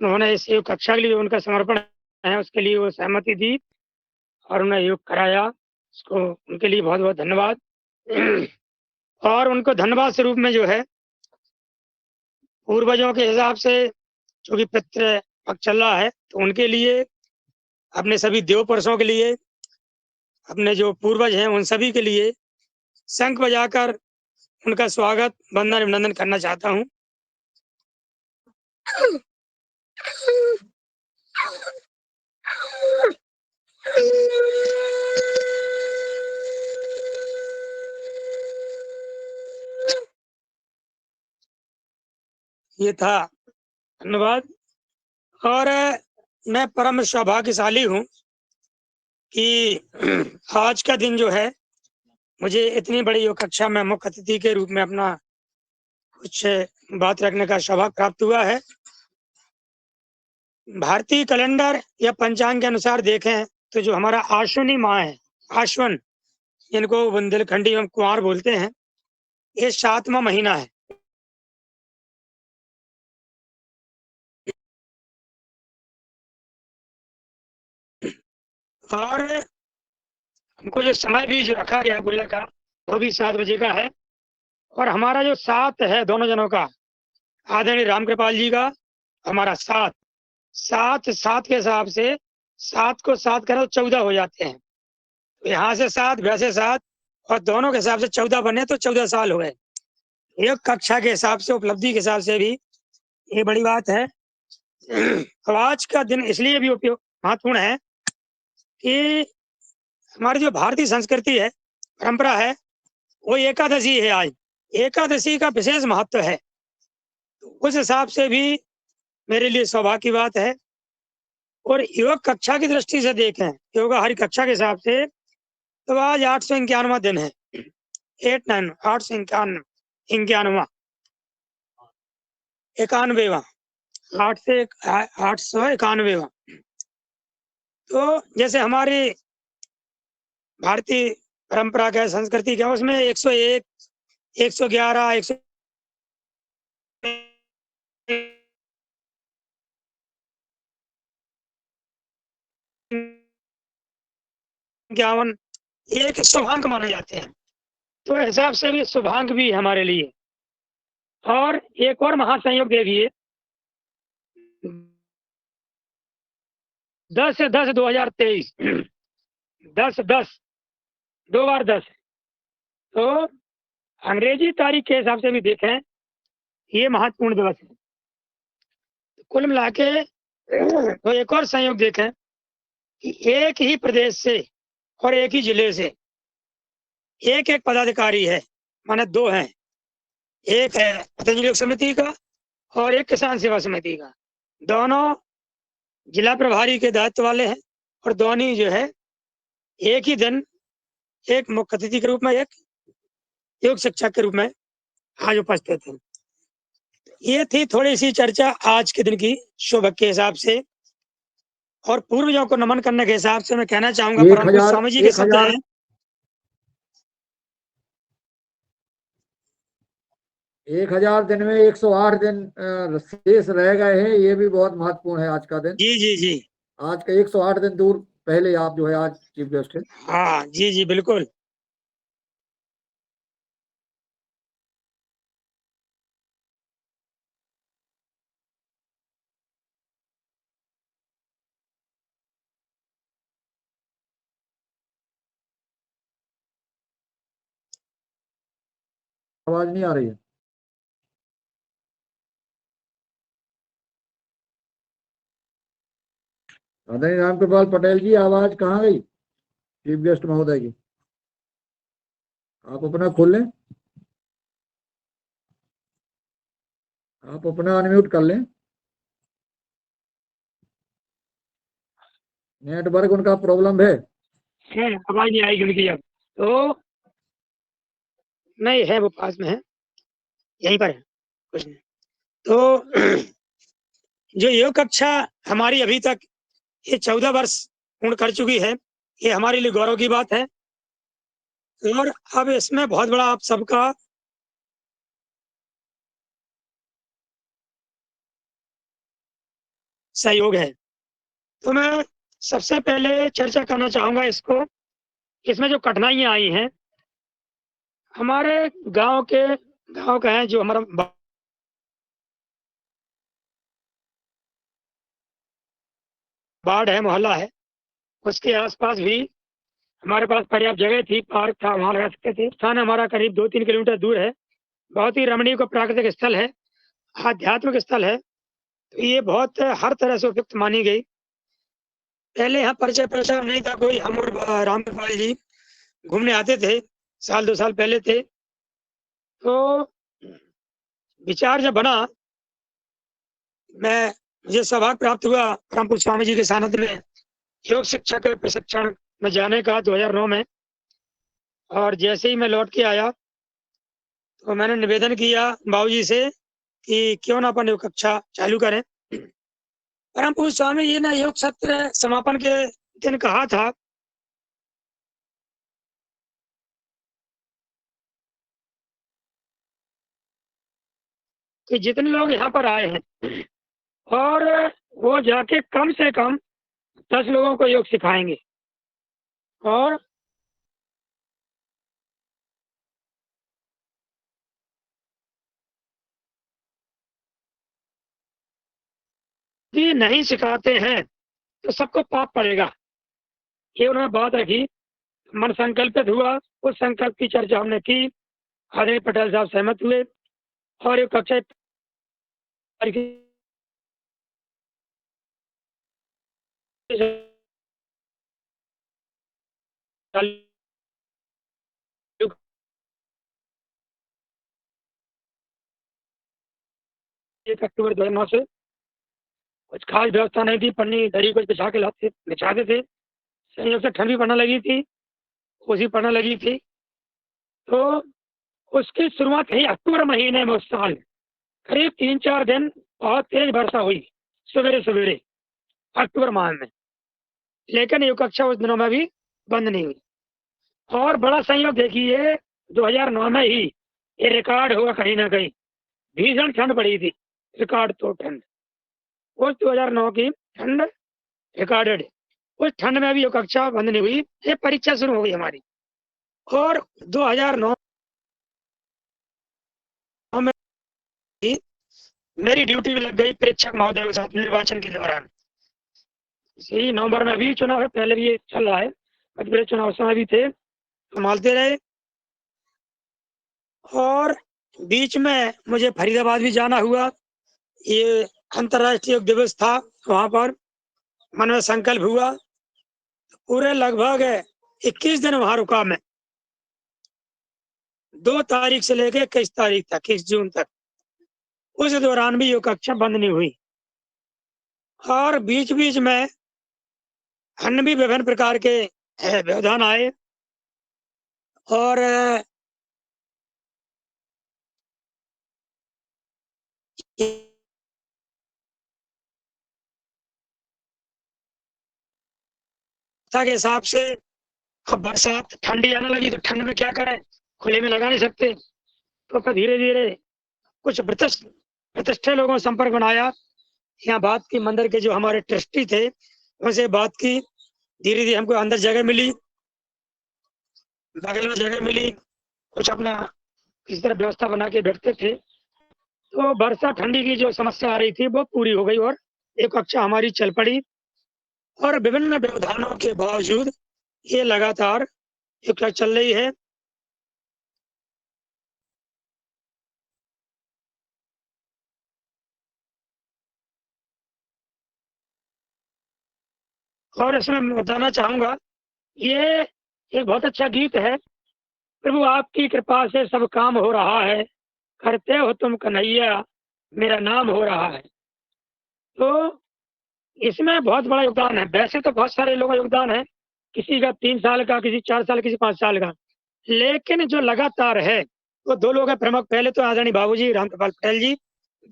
उन्होंने इस योग कक्षा के लिए उनका समर्पण है, उसके लिए वो सहमति दी और उन्हें योग कराया। उसको उनके लिए बहुत बहुत धन्यवाद। और उनको धन्यवाद स्वरूप में जो है, पूर्वजों के हिसाब से जो भी पितृ पक्ष चल रहा है, तो उनके लिए, अपने सभी देव पुरुषों के लिए, अपने जो पूर्वज हैं उन सभी के लिए शंख बजाकर उनका स्वागत, वंदन अभिनंदन करना चाहता हूँ। ये था, धन्यवाद। और मैं परम सौभाग्यशाली हूँ कि आज का दिन जो है, मुझे इतनी बड़ी योग कक्षा में मुख्य अतिथि के रूप में अपना कुछ बात रखने का सौभाग्य प्राप्त हुआ है। भारतीय कैलेंडर या पंचांग के अनुसार देखें तो जो हमारा आश्विनी माह है, आश्वन, इनको बुंदेलखंडी एवं कुंवार बोलते हैं, ये 7वां महीना है। और हमको जो समय भी जो रखा गया बोले का, वो भी 7 बजे का है। और हमारा जो साथ है दोनों जनों का, आदरणीय राम कृपाल जी का, हमारा साथ, सात सात के हिसाब से 7 को 7 करो 14 हो जाते हैं। तो यहाँ से 7, वैसे 7, और दोनों के हिसाब से 14 बने तो 14 साल हो गए। एक कक्षा के हिसाब से, उपलब्धि के हिसाब से भी ये बड़ी बात है। अब आज का दिन इसलिए भी उपयोग महत्वपूर्ण है कि हमारी जो भारतीय संस्कृति है, परंपरा है, वो एकादशी है आज। एकादशी का विशेष महत्व है, तो उस हिसाब से भी मेरे लिए सौभाग्य की बात है। और योग कक्षा की दृष्टि से देखें, योगा हरि कक्षा के हिसाब से, तो आज 851वां दिन है। 891वां 91वां 891वां। तो जैसे हमारी भारतीय परंपरा का, संस्कृति का, उसमें 101, 111, 151 एक शुभांक माने जाते हैं। तो हिसाब से भी शुभांक भी हमारे लिए। और एक और महासंयोग देखिए, 10/10/2023, 10/10, 2 बार 10। तो अंग्रेजी तारीख के हिसाब से भी देखें, ये महत्वपूर्ण दिवस है। कुल मिला के तो एक और संयोग देखें कि एक ही प्रदेश से और एक ही जिले से एक एक पदाधिकारी है, माने 2 हैं। एक है पतंजलि योग समिति का और एक किसान सेवा समिति का। दोनों जिला प्रभारी के दायित्व वाले हैं, और दोनों जो है एक ही दिन, एक मुख्य अतिथि के रूप में, एक योग शिक्षक के रूप में आज उपस्थित हैं। ये थी थोड़ी सी चर्चा आज के दिन की, शुभ के हिसाब से। और पूर्वजों को नमन करने के हिसाब से मैं कहना चाहूंगा, परम पूज्य स्वामी जी के शब्द हैं, 1000 दिन में 108 दिन शेष रह गए हैं। ये भी बहुत महत्वपूर्ण है आज का दिन। जी जी जी, आज का 108 दिन दूर पहले आप जो है आज चीफ गेस्ट है। हाँ जी जी बिल्कुल। आवाज नहीं आ रही है। आदरणीय रामकृपाल पटेल जी, आवाज कहाँ गई चीफ गेस्ट महोदय की? आप अपना खोल लें, आप अपना अनम्यूट कर लें। नेटवर्क उनका प्रॉब्लम है, आवाज नहीं आएगी उनकी अब तो। नहीं है, वो पास में है, यहीं पर है, कुछ नहीं। तो जो योग कक्षा हमारी अभी तक ये 14 वर्ष पूर्ण कर चुकी है, ये हमारे लिए गौरव की बात है। और अब इसमें बहुत बड़ा आप सबका सहयोग है। तो मैं सबसे पहले चर्चा करना चाहूँगा इसको, इसमें जो कठिनाइयाँ आई हैं, हमारे गाँव का है जो हमारा वार्ड है, मोहल्ला है, उसके आस-पास भी हमारे पास पर्याप्त जगह थी, पार्क था, वहाँ लगा सकते थे। स्थान हमारा करीब 2-3 किलोमीटर दूर है। बहुत ही रमणीय और प्राकृतिक स्थल है, आध्यात्मिक स्थल है। तो ये बहुत हर तरह से उपयुक्त मानी गई। पहले यहाँ परिचय पहचान नहीं था कोई, हम और रामकृपाल जी घूमने आते थे, साल 2 साल पहले थे। तो विचार जब बना, मुझे सौभाग्य प्राप्त हुआ परम पूज्य स्वामी जी के सानिध्य में योग शिक्षा के प्रशिक्षण में जाने का 2009 में। और जैसे ही मैं लौट के आया, तो मैंने निवेदन किया बाबूजी से कि क्यों ना अपन योग कक्षा चालू करें। परम पूज्य स्वामी जी ने योग सत्र समापन के दिन कहा था कि जितने लोग यहाँ पर आए हैं और वो जाके कम से कम 10 लोगों को योग सिखाएंगे। और यदि नहीं सिखाते हैं तो सबको पाप पड़ेगा, ये उन्होंने बात रखी। मन संकल्पित हुआ, उस संकल्प की चर्चा हमने की, आदरणीय पटेल साहब सहमत हुए और ये कक्षा अक्टूबर 2009 से कुछ खास व्यवस्था नहीं थी, पन्नी दरी कुछ बिछाते थे। संयोग से ठंड भी पड़ने लगी थी, कोसी पड़ने लगी थी। तो उसकी शुरुआत ही अक्टूबर महीने में उस साल करीब 3-4 दिन बहुत तेज वर्षा हुई सवेरे सवेरे अक्टूबर माह में। लेकिन ये कक्षा उस दिनों में भी बंद नहीं हुई। और बड़ा संयोग देखिए, 2009 में ही ये रिकॉर्ड हुआ कहीं ना कहीं, भीषण ठंड पड़ी थी, रिकॉर्ड तो ठंड, उस 2009 की ठंड रिकॉर्डेड। उस ठंड में भी ये कक्षा बंद नहीं हुई, ये परीक्षा शुरू हो गई हमारी। और 2009 में ही मेरी ड्यूटी भी लग गई प्रेक्षक महोदय के साथ निर्वाचन के दौरान। इसी नवंबर में भी चुनाव है, पहले भी ये चल रहा है, मध्य चुनाव समय भी थे, संभालते रहे। और बीच में मुझे फरीदाबाद भी जाना हुआ, ये अंतर्राष्ट्रीय योग दिवस था, वहां पर मन में संकल्प हुआ। पूरे लगभग 21 दिन वहां रुका मैं, 2 तारीख से लेकर 21 तारीख तक, 21 जून तक। उस दौरान भी योग कक्षा बंद नहीं हुई। और बीच बीच में अन्य भी विभिन्न प्रकार के व्यवधान आए। और के हिसाब से अब बरसात ठंडी आने लगी, तो ठंड में क्या करें, खुले में लगा नहीं सकते। तो फिर धीरे धीरे कुछ प्रतिष्ठित लोगों से संपर्क बनाया, यहाँ बात की, मंदिर के जो हमारे ट्रस्टी थे उनसे बात की। धीरे धीरे हमको अंदर जगह मिली, बगल में जगह मिली, कुछ अपना किसी तरह व्यवस्था बना के बैठते थे। तो वर्षा ठंडी की जो समस्या आ रही थी वो पूरी हो गई और एक कक्षा हमारी चल पड़ी। और विभिन्न व्यवधानों के बावजूद ये लगातार एक कक्षा चल रही है। और इसमें मैं बताना चाहूंगा, ये एक बहुत अच्छा गीत है, प्रभु आपकी कृपा से सब काम हो रहा है, करते हो तुम कन्हैया, मेरा नाम हो रहा है। तो इसमें बहुत बड़ा योगदान है। वैसे तो बहुत सारे लोगों का योगदान है, किसी का 3 साल का, किसी 4 साल, किसी 5 साल का, लेकिन जो लगातार है वो 2 लोग हैं प्रमुख। पहले तो आदरणीय बाबूजी रामकृपाल पटेल जी,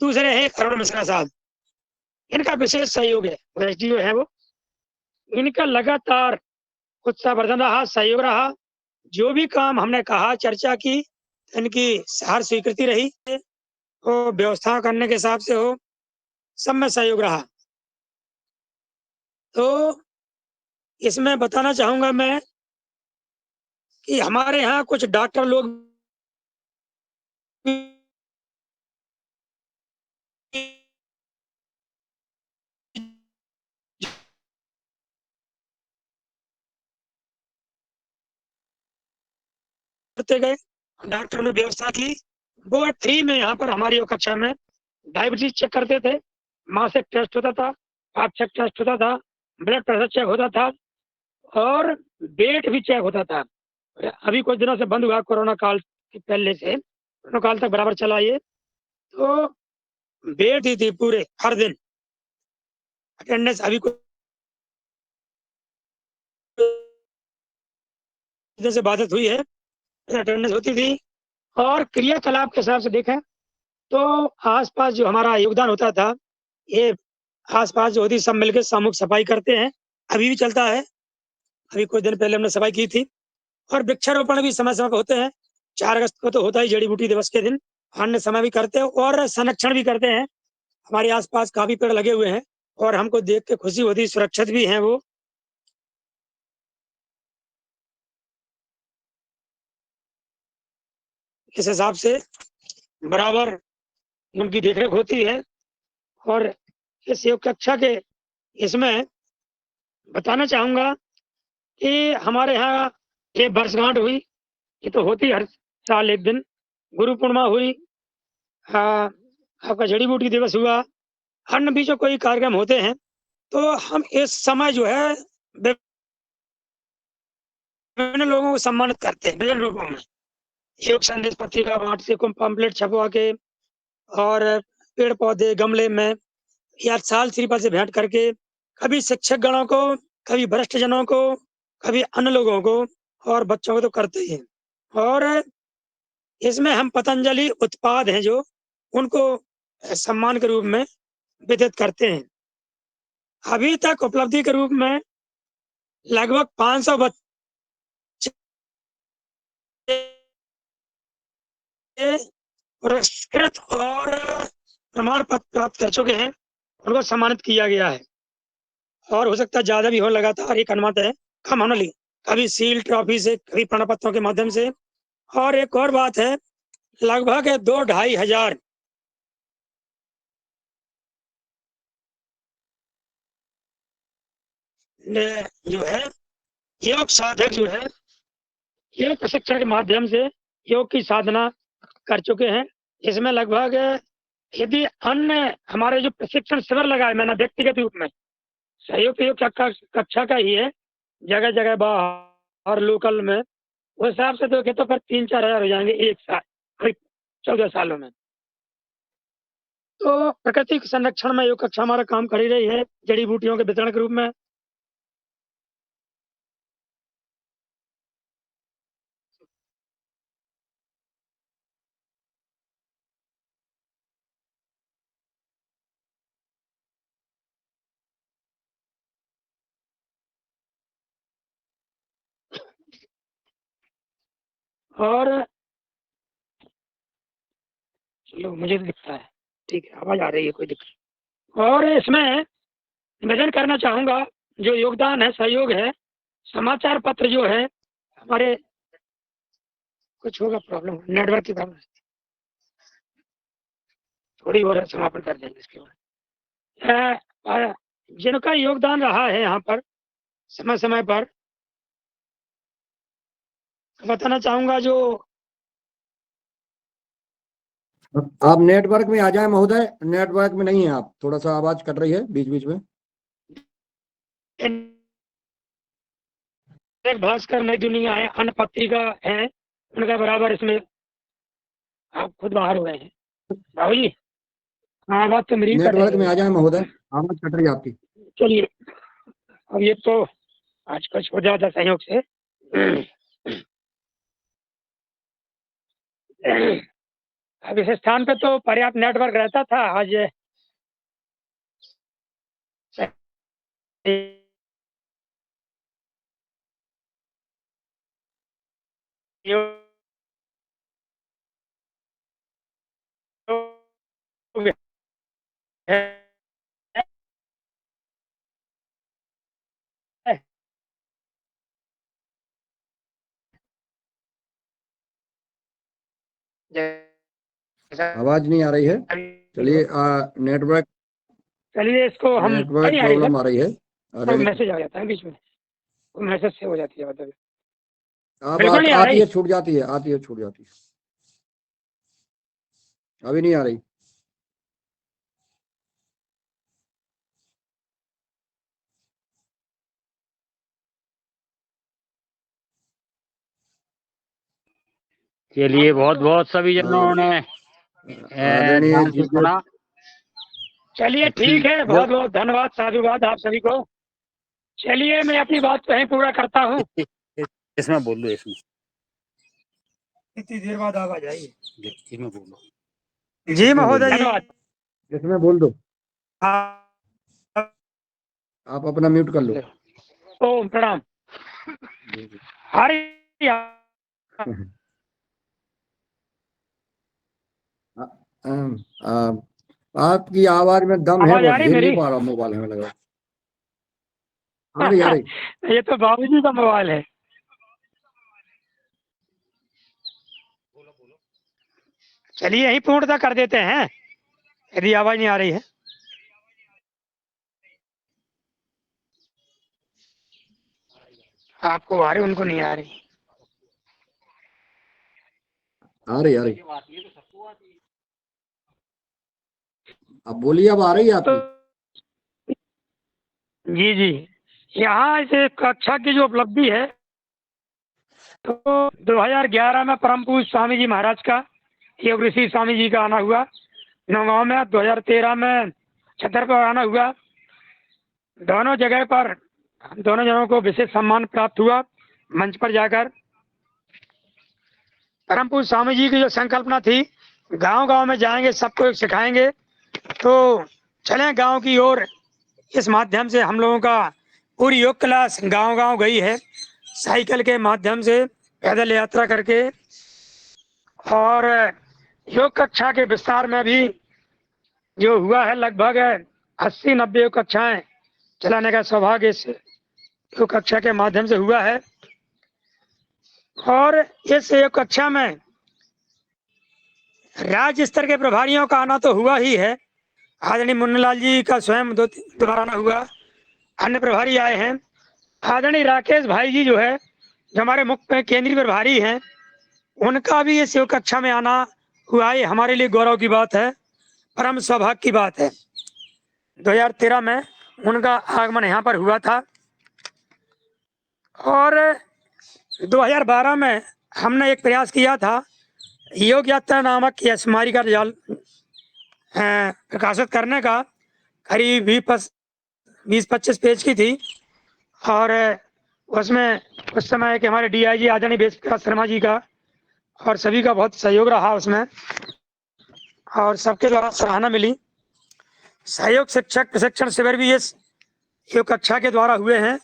दूसरे हैं अरुण मिश्रा साहब। इनका विशेष सहयोग है, वो एसडीओ है वो। इनका लगातार उत्साहवर्धन रहा, सहयोग रहा। जो भी काम हमने कहा, चर्चा की, इनकी हर स्वीकृति रही, वो व्यवस्था करने के हिसाब से हो, सब में सहयोग रहा। तो इसमें बताना चाहूंगा मैं कि हमारे यहाँ कुछ डॉक्टर लोग भी करते गए, डॉक्टर ने व्यवस्था की। वो फ्री में यहाँ पर हमारी वो कक्षा में डायबिटीज चेक करते थे, मासिक टेस्ट होता था, पाक्षिक टेस्ट होता था, ब्लड प्रेशर चेक होता था और वेट भी चेक होता था। अभी कुछ दिनों से बंद हुआ, कोरोना काल के पहले से कोरोना काल तक बराबर चला ये। तो वेट ही थी पूरे हर दिन, अटेंडेंस अभी कुछ दिन से बाधित हुई है, अटेंडेंस होती थी। और क्रियाकलाप के हिसाब से देखें तो आसपास जो हमारा योगदान होता था, ये आसपास जो होती सब मिलकर सामूहिक सफाई करते हैं, अभी भी चलता है। अभी कुछ दिन पहले हमने सफाई की थी। और वृक्षारोपण भी समय समय पर होते हैं, 4 अगस्त को तो होता ही जड़ी बूटी दिवस के दिन, अन्य समय भी करते हैं और संरक्षण भी करते हैं। हमारे आसपास काफी पेड़ लगे हुए हैं और हमको देख के खुशी होती, सुरक्षित भी हैं वो। इस हिसाब से बराबर उनकी देखरेख होती है। और इस योग कक्षा के इसमें बताना चाहूंगा कि हमारे यहाँ ये वर्षगांठ हुई, ये तो होती हर साल एक दिन। गुरु पूर्णिमा हुई, आपका जड़ी बूटी दिवस हुआ, अन्य भी जो कोई कार्यक्रम होते हैं तो हम इस समय जो है विभिन्न लोगों को सम्मानित करते हैं विभिन्न रूपों में। योग संदेश पत्रिका बांटते, पंपलेट छपवा के और पेड़ पौधे गमले में या साल श्रीफल से भेंट करके, कभी शिक्षक गणों को, कभी वरिष्ठ जनों को, कभी अन्य लोगों को और बच्चों को तो करते ही हैं। और इसमें हम पतंजलि उत्पाद हैं जो उनको सम्मान के रूप में वितरित करते हैं। अभी तक उपलब्धि के रूप में लगभग 500 बच्चे पुरस्कृत और प्रमाण पत्र प्राप्त कर चुके हैं, उनको सम्मानित किया गया है। और हो सकता है ज्यादा भी हो, लगातार एक अनुमान है, कम होने लगी, कभी सील ट्रॉफी से, कभी प्रमाण पत्रों के माध्यम से। और एक और बात है, लगभग 2-2.5 हजार जो है योग साधक जो है योग प्रशिक्षण के माध्यम से योग की साधना कर चुके हैं। इसमें लगभग, यदि अन्य हमारे जो प्रशिक्षण शिविर लगाए मैंने व्यक्तिगत रूप में, सहयोग के योग कक्षा का ही है, जगह जगह बाहर लोकल में, उस हिसाब से तो कहते पर 3-4 हजार हो जाएंगे एक साल, करीब 14 सालों में। तो प्रकृति के संरक्षण में योग कक्षा हमारा काम कर ही रही है, जड़ी बूटियों के वितरण के रूप में। और चलो, मुझे तो दिखता है, ठीक है, आवाज आ रही है, कोई दिक्कत। और इसमें निवेदन करना चाहूंगा, जो योगदान है, सहयोग है, समाचार पत्र जो है हमारे, कुछ होगा प्रॉब्लम, नेटवर्क की प्रॉब्लम, थोड़ी और समापन कर देंगे इसके बाद। जिनका योगदान रहा है यहाँ पर समय समय पर, बताना चाहूंगा जो आप नेटवर्क में आ जाए महोदय, नेटवर्क में नहीं है आप, थोड़ा सा आवाज कट रही है बीच बीच में। भास्कर, नई दुनिया है, अन्य पत्रिका है, उनका बराबर इसमें आप खुद बाहर हो गए हैं राहुल जी। हाँ, बात तो मेरी कट नेटवर्क रही में है। आ जाए महोदय, आवाज कट रही है आपकी। चलिए, अब ये तो आज कुछ हो जाता संयोग से। अब इस स्थान पे तो पर्याप्त नेटवर्क रहता था, आज है आवाज नहीं आ रही है। चलिए नेटवर्क चलिए इसको हम नेटवर्क नहीं आ रही प्रॉब्लम है, आ रही है। तो मैसेज आ जाता है बीच में, मैसेज से हो जाती है मतलब। अब बिल्कुल नहीं आ आती रही। है छूट जाती है, आती है छूट जाती है, अभी नहीं आ रही। चलिए बहुत बहुत सभी जनों ने आदरणीय ध्यान से जी सुना। चलिए ठीक है, बहुत बहुत धन्यवाद, साधुवाद आप सभी को। चलिए मैं अपनी बात कहीं पूरा करता हूँ। इसमें बोल दो, इसमें इतनी देर बाद आवाज आई। इसमें बोलो। जी महोदय, धन्यवाद। इसमें बोल दो, आप आप अपना म्यूट कर लो। ओम प्रणाम। हरि आपकी आवाज में दम है, आवाज आ बहुत रही झेल नहीं मेरी? पा रहा मोबाइल हमें लगा। आ रही आ रही। ये तो बाबूजी का मोबाइल है। चलिए यही पूर्णता कर देते हैं, यदि आवाज नहीं आ रही है। आपको आ रही, उनको नहीं आ रही। आ रही आ रही। अब बोलिए, अब आ रही है तो आपकी। जी जी, यहाँ इस कक्षा की जो उपलब्धि है, तो 2011 में परम पूज्य स्वामी जी महाराज का, योग ऋषि स्वामी जी का आना हुआ नौगांव में। 2013 में छतर पर आना हुआ। दोनों जगह पर दोनों जनों को विशेष सम्मान प्राप्त हुआ मंच पर जाकर। परम पूज्य स्वामी जी की जो संकल्पना थी, गांव गांव में जाएंगे, सबको सिखाएंगे, तो चलें गांव की ओर। इस माध्यम से हम लोगों का पूरी योग क्लास गांव गांव गई है, साइकिल के माध्यम से, पैदल यात्रा करके। और योग कक्षा के विस्तार में भी जो हुआ है, लगभग 80-90 योग कक्षाएं चलाने का सौभाग्य इस योग कक्षा के माध्यम से हुआ है। और इस योग कक्षा में राज्य स्तर के प्रभारियों का आना तो हुआ ही है। आदरणीय मुन्नालाल जी का स्वयं दोबारा आना हुआ, अन्य प्रभारी आए हैं। आदरणीय राकेश भाई जी जो है, जो हमारे मुख्य केंद्रीय प्रभारी हैं, उनका भी इस योग कक्षा में आना हुआ है। हमारे लिए गौरव की बात है, परम सौभाग्य की बात है। 2013 में उनका आगमन यहाँ पर हुआ था। और 2012 में हमने एक प्रयास किया था, योग यात्रा नामक यह स्मारिका जाल प्रकाशित करने का। करीब 20-25 पेज की थी। और उसमें उस समय के हमारे डीआईजी आदरणीय वेद प्रकाश शर्मा जी का और सभी का बहुत सहयोग रहा उसमें, और सबके द्वारा सराहना मिली। सहयोग शिक्षक प्रशिक्षण शिविर भी इस योग कक्षा के द्वारा हुए हैं।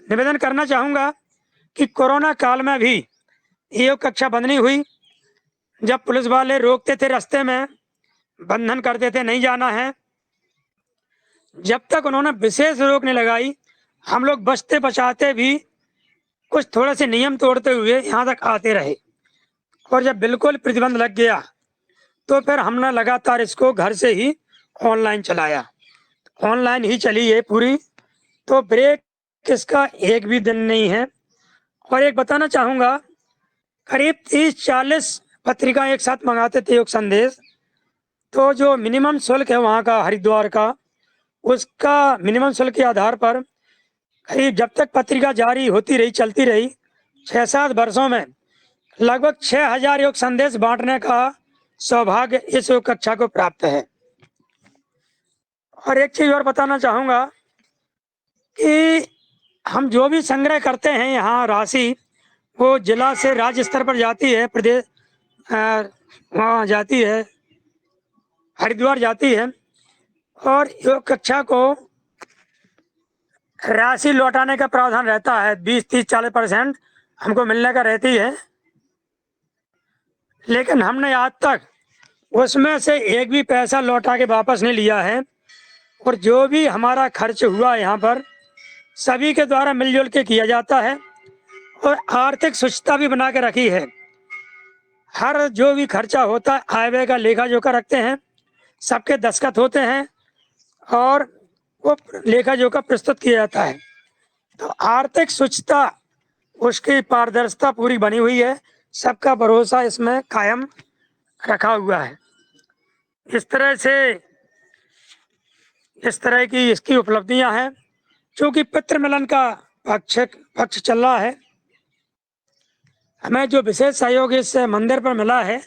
निवेदन करना चाहूँगा कि कोरोना काल में भी योग कक्षा बंद नहीं हुई। जब पुलिस वाले रोकते थे रास्ते में, बंधन करते थे नहीं जाना है, जब तक उन्होंने विशेष रोक नहीं लगाई, हम लोग बचते बचाते भी कुछ थोड़े से नियम तोड़ते हुए यहाँ तक आते रहे। और जब बिल्कुल प्रतिबंध लग गया, तो फिर हमने लगातार इसको घर से ही ऑनलाइन चलाया। ऑनलाइन ही चली है पूरी, तो ब्रेक इसका एक भी दिन नहीं है। और एक बताना चाहूँगा, करीब 30-40 पत्रिका एक साथ मंगाते थे योग संदेश, तो जो मिनिमम शुल्क है वहाँ का हरिद्वार का, उसका मिनिमम शुल्क के आधार पर करीब जब तक पत्रिका जारी होती रही, चलती रही, 6-7 वर्षों में लगभग 6000 योग संदेश बांटने का सौभाग्य इस योग कक्षा को प्राप्त है। और एक चीज और बताना चाहूँगा कि हम जो भी संग्रह करते हैं यहाँ राशि, वो जिला से राज्य स्तर पर जाती है, प्रदेश वहाँ जाती है, हरिद्वार जाती है। और योग कक्षा को राशि लौटाने का प्रावधान रहता है, 20-30-40% हमको मिलने का रहती है। लेकिन हमने आज तक उसमें से एक भी पैसा लौटा के वापस नहीं लिया है। और जो भी हमारा खर्च हुआ यहाँ पर, सभी के द्वारा मिलजुल के किया जाता है। और आर्थिक स्वच्छता भी बना के रखी है। हर जो भी खर्चा होता है आय व्यय का लेखा जोखा रखते हैं, सबके दस्तखत होते हैं और वो लेखा जोखा प्रस्तुत किया जाता है। तो आर्थिक शुचिता, उसकी पारदर्शिता पूरी बनी हुई है, सबका भरोसा इसमें कायम रखा हुआ है। इस तरह की इसकी उपलब्धियां हैं। क्योंकि पितृ मिलन का पक्ष चल रहा है, हमें जो विशेष सहयोग इस मंदिर पर मिला है,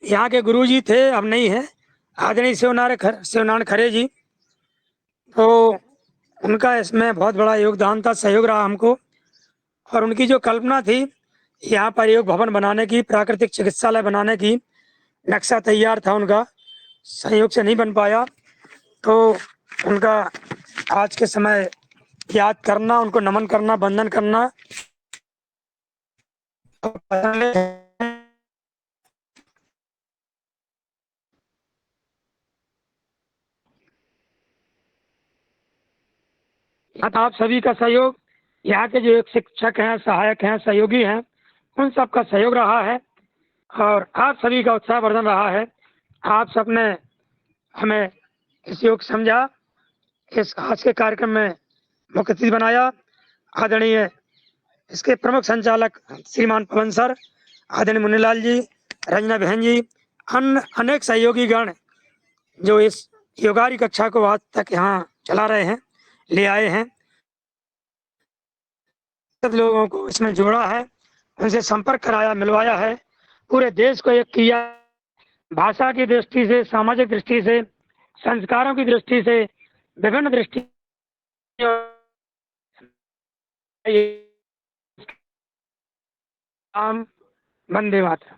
यहाँ के गुरुजी थे, अब नहीं है, आदरणीय शिवनारायण खरे जी, तो उनका इसमें बहुत बड़ा योगदान था, सहयोग रहा हमको। और उनकी जो कल्पना थी यहाँ पर योग भवन बनाने की, प्राकृतिक चिकित्सालय बनाने की, नक्शा तैयार था उनका, संयोग से नहीं बन पाया। तो उनका आज के समय याद करना, उनको नमन करना, वंदन करना आप सभी का सहयोग, यहाँ के जो एक शिक्षक हैं, सहायक हैं, सहयोगी हैं, उन सब का सहयोग रहा है और आप सभी का उत्साहवर्धन रहा है। आप सबने हमें इस योग समझा, इस आज के कार्यक्रम में मुख्य अतिथि बनाया। आदरणीय इसके प्रमुख संचालक श्रीमान पवन सर, आदरणीय मुन्नीलाल जी, रंजना बहन जी, अन्य अनेक सहयोगी गण जो इस योगारी कक्षा को आज तक यहाँ चला रहे हैं, ले आए हैं, सब लोगों को इसमें जोड़ा है, उनसे संपर्क कराया, मिलवाया है, पूरे देश को एक किया। भाषा की दृष्टि से, सामाजिक दृष्टि से, संस्कारों की दृष्टि से, विभिन्न दृष्टि वंदे मातरम।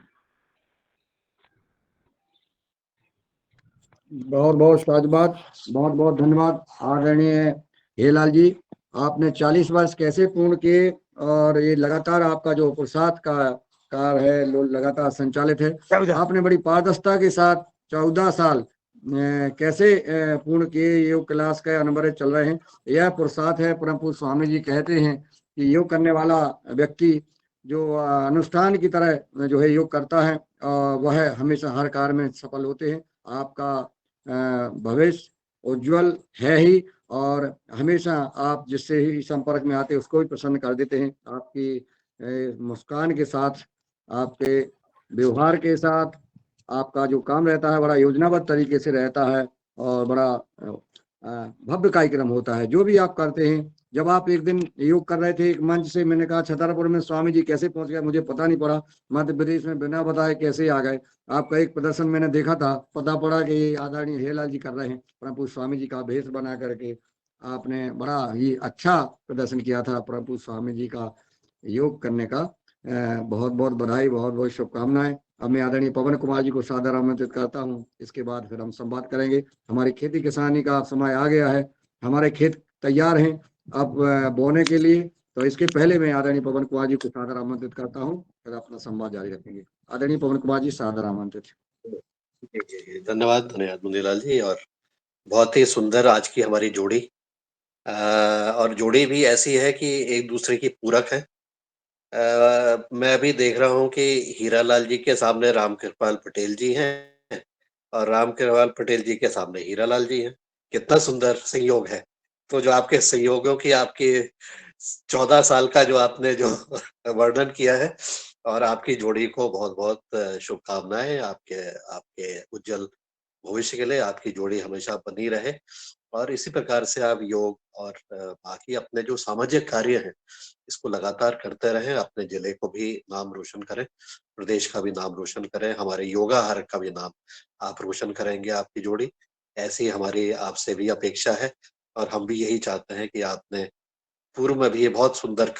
बहुत बहुत साधुवाद, बहुत बहुत धन्यवाद आदरणीय हेलाल जी। आपने 40 वर्ष कैसे पूर्ण किए और ये लगातार आपका जो प्रसाद का कार्य है लगातार संचालित है। आपने बड़ी पारदर्शिता के साथ 14 साल कैसे पूर्ण किए। योग क्लास का अनवरत चल रहे हैं। यह प्रसाद है। परम पूज्य स्वामी जी कहते हैं कि योग करने वाला व्यक्ति जो अनुष्ठान की तरह जो है योग करता है वह हमेशा हर कार्य में सफल होते हैं। आपका भविष्य उज्जवल है ही और हमेशा आप जिससे ही संपर्क में आते हैं उसको भी प्रसन्न कर देते हैं। आपकी मुस्कान के साथ, आपके व्यवहार के साथ, आपका जो काम रहता है बड़ा योजनाबद्ध तरीके से रहता है और बड़ा भव्य कार्यक्रम होता है जो भी आप करते हैं। जब आप एक दिन योग कर रहे थे एक मंच से, मैंने कहा छतरपुर में स्वामी जी कैसे पहुंच गए, मुझे पता नहीं पड़ा। मध्य प्रदेश में बिना बताए कैसे आ गए। आपका एक प्रदर्शन मैंने देखा था, पता पड़ा कि ये आदरणीय हेलाल जी कर रहे हैं। परम पूज्य स्वामी जी का भेष बना करके आपने बड़ा ही अच्छा प्रदर्शन किया था। परम पूज्य स्वामी जी का योग करने का बहुत बहुत बधाई, बहुत बहुत शुभकामनाएं। अब मैं आदरणीय पवन कुमार जी को सादर आमंत्रित करता हूं। इसके बाद फिर हम संवाद करेंगे। हमारी खेती किसानी का समय आ गया है, हमारे खेत तैयार हैं अब बोने के लिए। तो इसके पहले मैं आदरणीय पवन कुमार जी को सादर आमंत्रित करता हूं, फिर अपना संवाद जारी रखेंगे। आदरणीय पवन कुमार जी सादर आमंत्रित। धन्यवाद धन्यवाद मुनीलाल जी। और बहुत ही सुंदर आज की हमारी जोड़ी, और जोड़ी भी ऐसी है कि एक दूसरे की पूरक है। मैं अभी देख रहा हूँ कि हीरालाल जी के सामने रामकृपाल पटेल जी हैं और रामकृपाल पटेल जी के सामने हीरालाल जी हैं। कितना सुंदर संयोग है। तो जो आपके संयोगों की, आपके 14 साल का जो आपने जो वर्णन किया है, और आपकी जोड़ी को बहुत बहुत शुभकामनाएं आपके आपके उज्जवल भविष्य के लिए। आपकी जोड़ी हमेशा बनी रहे और इसी प्रकार से आप योग और बाकी अपने जो सामाजिक कार्य हैं इसको लगातार करते रहें। अपने जिले को भी नाम रोशन करें, प्रदेश का भी नाम रोशन करें, हमारे योगा हर का भी नाम आप रोशन करेंगे। आपकी जोड़ी ऐसी हमारी आपसे भी अपेक्षा है और हम भी यही चाहते हैं कि आपने पूर्व में भी ये बहुत सुंदर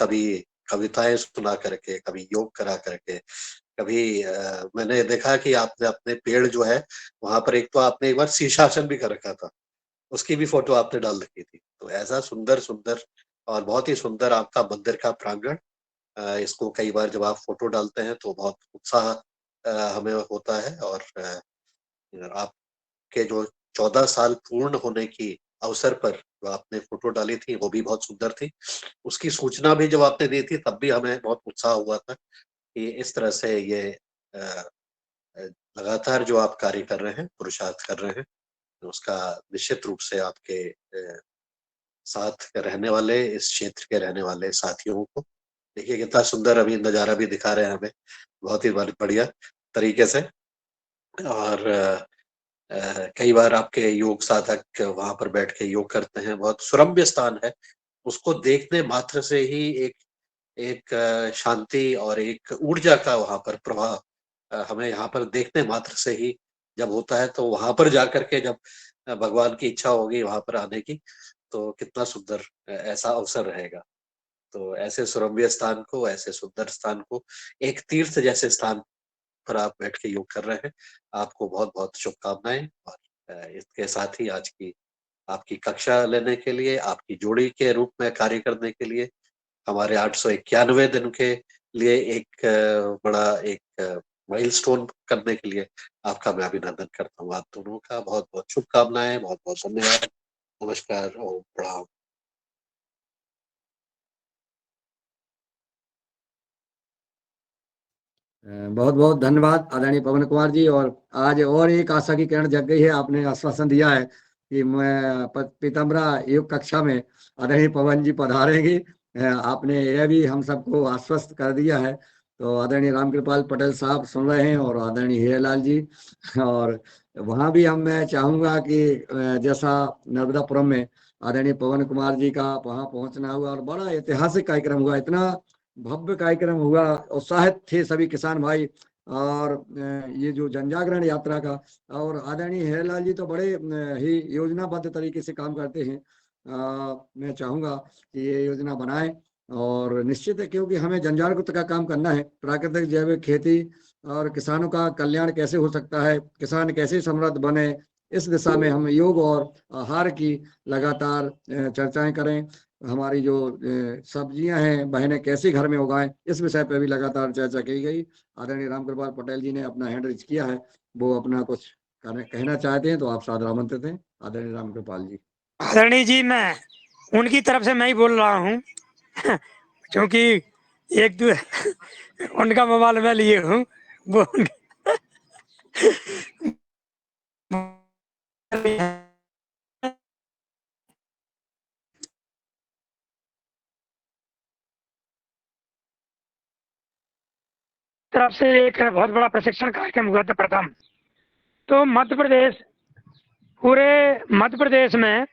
कविताएं सुना करके, कभी योग करा करके, कभी मैंने देखा कि आपने अपने पेड़ जो है वहां पर एक तो आपने एक बार शीर्षासन भी कर रखा था, उसकी भी फोटो आपने डाल रखी थी। तो ऐसा सुंदर सुंदर और बहुत ही सुंदर आपका मंदिर का प्रांगण, इसको कई बार जब आप फोटो डालते हैं तो बहुत उत्साह हमें होता है। और आपके जो 14 साल पूर्ण होने की अवसर पर जो आपने फोटो डाली थी वो भी बहुत सुंदर थी। उसकी सूचना भी जब आपने दी थी तब भी हमें बहुत उत्साह हुआ था कि इस तरह से ये लगातार जो आप कार्य कर रहे हैं, पुरुषार्थ कर रहे हैं, उसका निश्चित रूप से आपके साथ रहने वाले, इस क्षेत्र के रहने वाले साथियों को, देखिए कितना सुंदर अभी नजारा भी दिखा रहे हैं हमें, बहुत ही बढ़िया तरीके से। और कई बार आपके योग साधक वहां पर बैठ के योग करते हैं, बहुत सुरम्य स्थान है, उसको देखने मात्र से ही एक शांति और एक ऊर्जा का वहां पर प्रवाह हमें यहाँ पर देखने मात्र से ही जब होता है, तो वहां पर जाकर के जब भगवान की इच्छा होगी वहां पर आने की, तो कितना सुंदर ऐसा अवसर रहेगा। तो ऐसे सुरम्य स्थान को, ऐसे सुंदर स्थान को, एक तीर्थ जैसे स्थान पर आप बैठ के योग कर रहे हैं, आपको बहुत बहुत शुभकामनाएं। और इसके साथ ही आज की आपकी कक्षा लेने के लिए, आपकी जोड़ी के रूप में कार्य करने के लिए, हमारे 891 दिन के लिए एक बड़ा एक माइलस्टोन करने के लिए आपका मैं अभिनंदन करता हूँ। आप दोनों का बहुत बहुत शुभकामनाएं, बहुत बहुत धन्यवाद। नमस्कार और प्रणाम। बहुत बहुत धन्यवाद आदरणीय पवन कुमार जी। और आज और एक आशा की किरण जग गई है, आपने आश्वासन दिया है कि मैं पीताम्बरा योग कक्षा में आदरणीय पवन जी पधारेंगे। आपने यह भी हम सबको आश्वस्त कर दिया है। तो आदरणीय रामकृपाल पटेल साहब सुन रहे हैं और आदरणीय हीरालाल जी, और वहाँ भी मैं चाहूंगा कि जैसा नर्मदापुरम में आदरणीय पवन कुमार जी का वहाँ पहुंचना हुआ और बड़ा ऐतिहासिक कार्यक्रम हुआ, इतना भव्य कार्यक्रम हुआ, उत्साहित थे सभी किसान भाई, और ये जो जनजागरण यात्रा का, और आदरणीय हीरालाल जी तो बड़े ही योजनाबद्ध तरीके से काम करते हैं। मैं चाहूंगा कि ये योजना बनाएं, और निश्चित है क्योंकि हमें जनजागरूकता का काम करना है, प्राकृतिक जैविक खेती और किसानों का कल्याण कैसे हो सकता है, किसान कैसे समृद्ध बने, इस दिशा में हम योग और आहार की लगातार चर्चाएं करें। हमारी जो सब्जियां हैं बहनें कैसे घर में उगाएं, इस विषय पर भी लगातार चर्चा की गई। आदरणीय रामकृपाल पटेल जी ने अपना हैंड रेज किया है, वो अपना कुछ कहना चाहते हैं तो आप सादर आमंत्रित हैं आदरणीय रामकृपाल जी। आदरणीय जी, मैं उनकी तरफ से मैं ही बोल रहा हूँ क्योंकि एक दो उनका मोबाइल मैं लिए हूँ, वो तरफ से एक बहुत बड़ा प्रशिक्षण कार्यक्रम हुआ था प्रथम। तो मध्य प्रदेश, पूरे मध्य प्रदेश में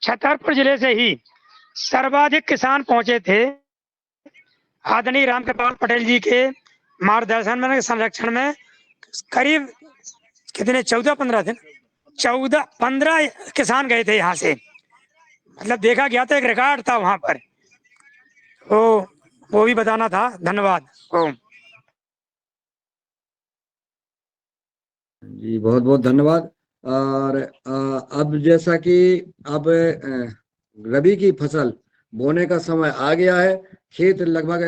छतरपुर जिले से ही सर्वाधिक किसान पहुंचे थे आदरणीय रामकृपाल पटेल जी के मार्गदर्शन में, संरक्षण में। करीब कितने 14-15 दिन 14-15 किसान गए थे यहाँ से, मतलब देखा गया था, एक रिकॉर्ड था वहां पर। तो वो भी बताना था। धन्यवाद। ओम जी बहुत बहुत धन्यवाद। और अब जैसा कि अब रबी की फसल बोने का समय आ गया है, खेत लगभग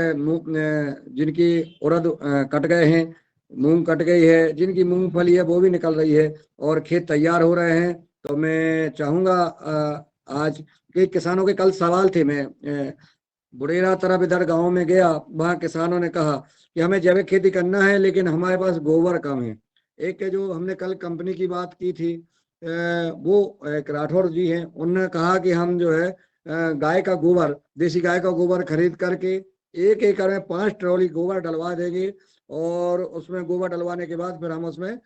जिनकी उड़द कट गए हैं, मूंग कट गई है, जिनकी मूंगफली है वो भी निकल रही है और खेत तैयार हो रहे हैं। तो मैं चाहूंगा आज के किसानों के कल सवाल थे, मैं बुढ़ेरा तरफ इधर गांव में गया, वहां किसानों ने कहा कि हमें जैविक खेती करना है लेकिन हमारे पास गोबर कम है। एक जो हमने कल कंपनी की बात की थी, वो एक राठौर जी हैं, उन्होंने कहा कि हम जो है गाय का गोबर, देसी गाय का गोबर खरीद करके 1 एकड़ में 5 ट्रॉली गोबर डलवा देंगे, और उसमें गोबर डलवाने के बाद फिर हम उसमें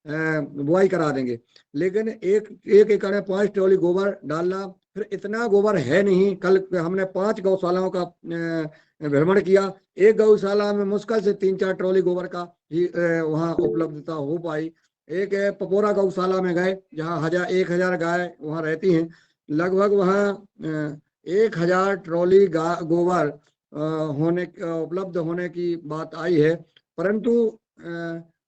बुआई करा देंगे। लेकिन एक एकड़ में 5 ट्रॉली गोबर डालना, फिर इतना गोबर है नहीं। कल हमने 5 गौशालाओं का भ्रमण किया, एक गौशाला में मुश्किल से 3-4 ट्रॉली गोबर का ही वहाँ उपलब्धता हो पाई। एक पपोरा गौशाला में गए जहाँ 1000 गाय वहाँ रहती हैं, लगभग वहाँ 1000 ट्रॉली गोबर होने उपलब्ध होने की बात आई है। परंतु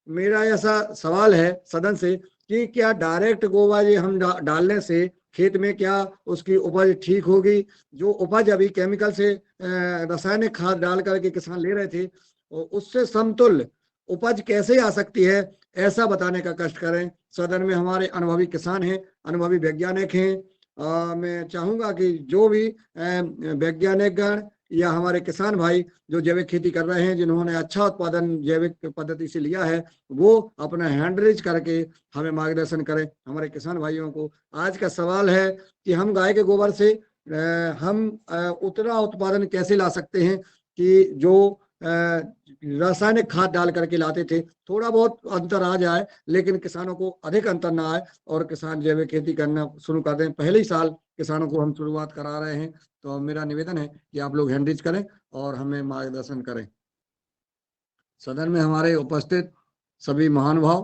मेरा ऐसा सवाल है सदन से कि क्या डायरेक्ट गोबर ये हम डालने से खेत में क्या उसकी उपज ठीक होगी? जो उपज अभी केमिकल से रासायनिक खाद डाल करके किसान ले रहे थे, उससे समतुल्य उपज कैसे आ सकती है, ऐसा बताने का कष्ट करें। सदन में हमारे अनुभवी किसान हैं, अनुभवी वैज्ञानिक हैं। मैं चाहूंगा कि जो भी वैज्ञानिक गण या हमारे किसान भाई जो जैविक खेती कर रहे हैं, जिन्होंने अच्छा उत्पादन जैविक पद्धति से लिया है, वो अपना हैंड रेज करके हमें मार्गदर्शन करें। हमारे किसान भाइयों को आज का सवाल है कि हम गाय के गोबर से हम उतना उत्पादन कैसे ला सकते हैं कि जो रासायनिक खाद डाल करके लाते थे, थोड़ा बहुत अंतर आ जाए, लेकिन किसानों को अधिक अंतर ना आए और किसान जैविक खेती करना शुरू कर दें। पहले ही साल किसानों को हम शुरुआत करा रहे हैं, तो मेरा निवेदन है कि आप लोग हैंड रेज करें और हमें मार्गदर्शन करें। सदन में हमारे उपस्थित सभी महानुभाव,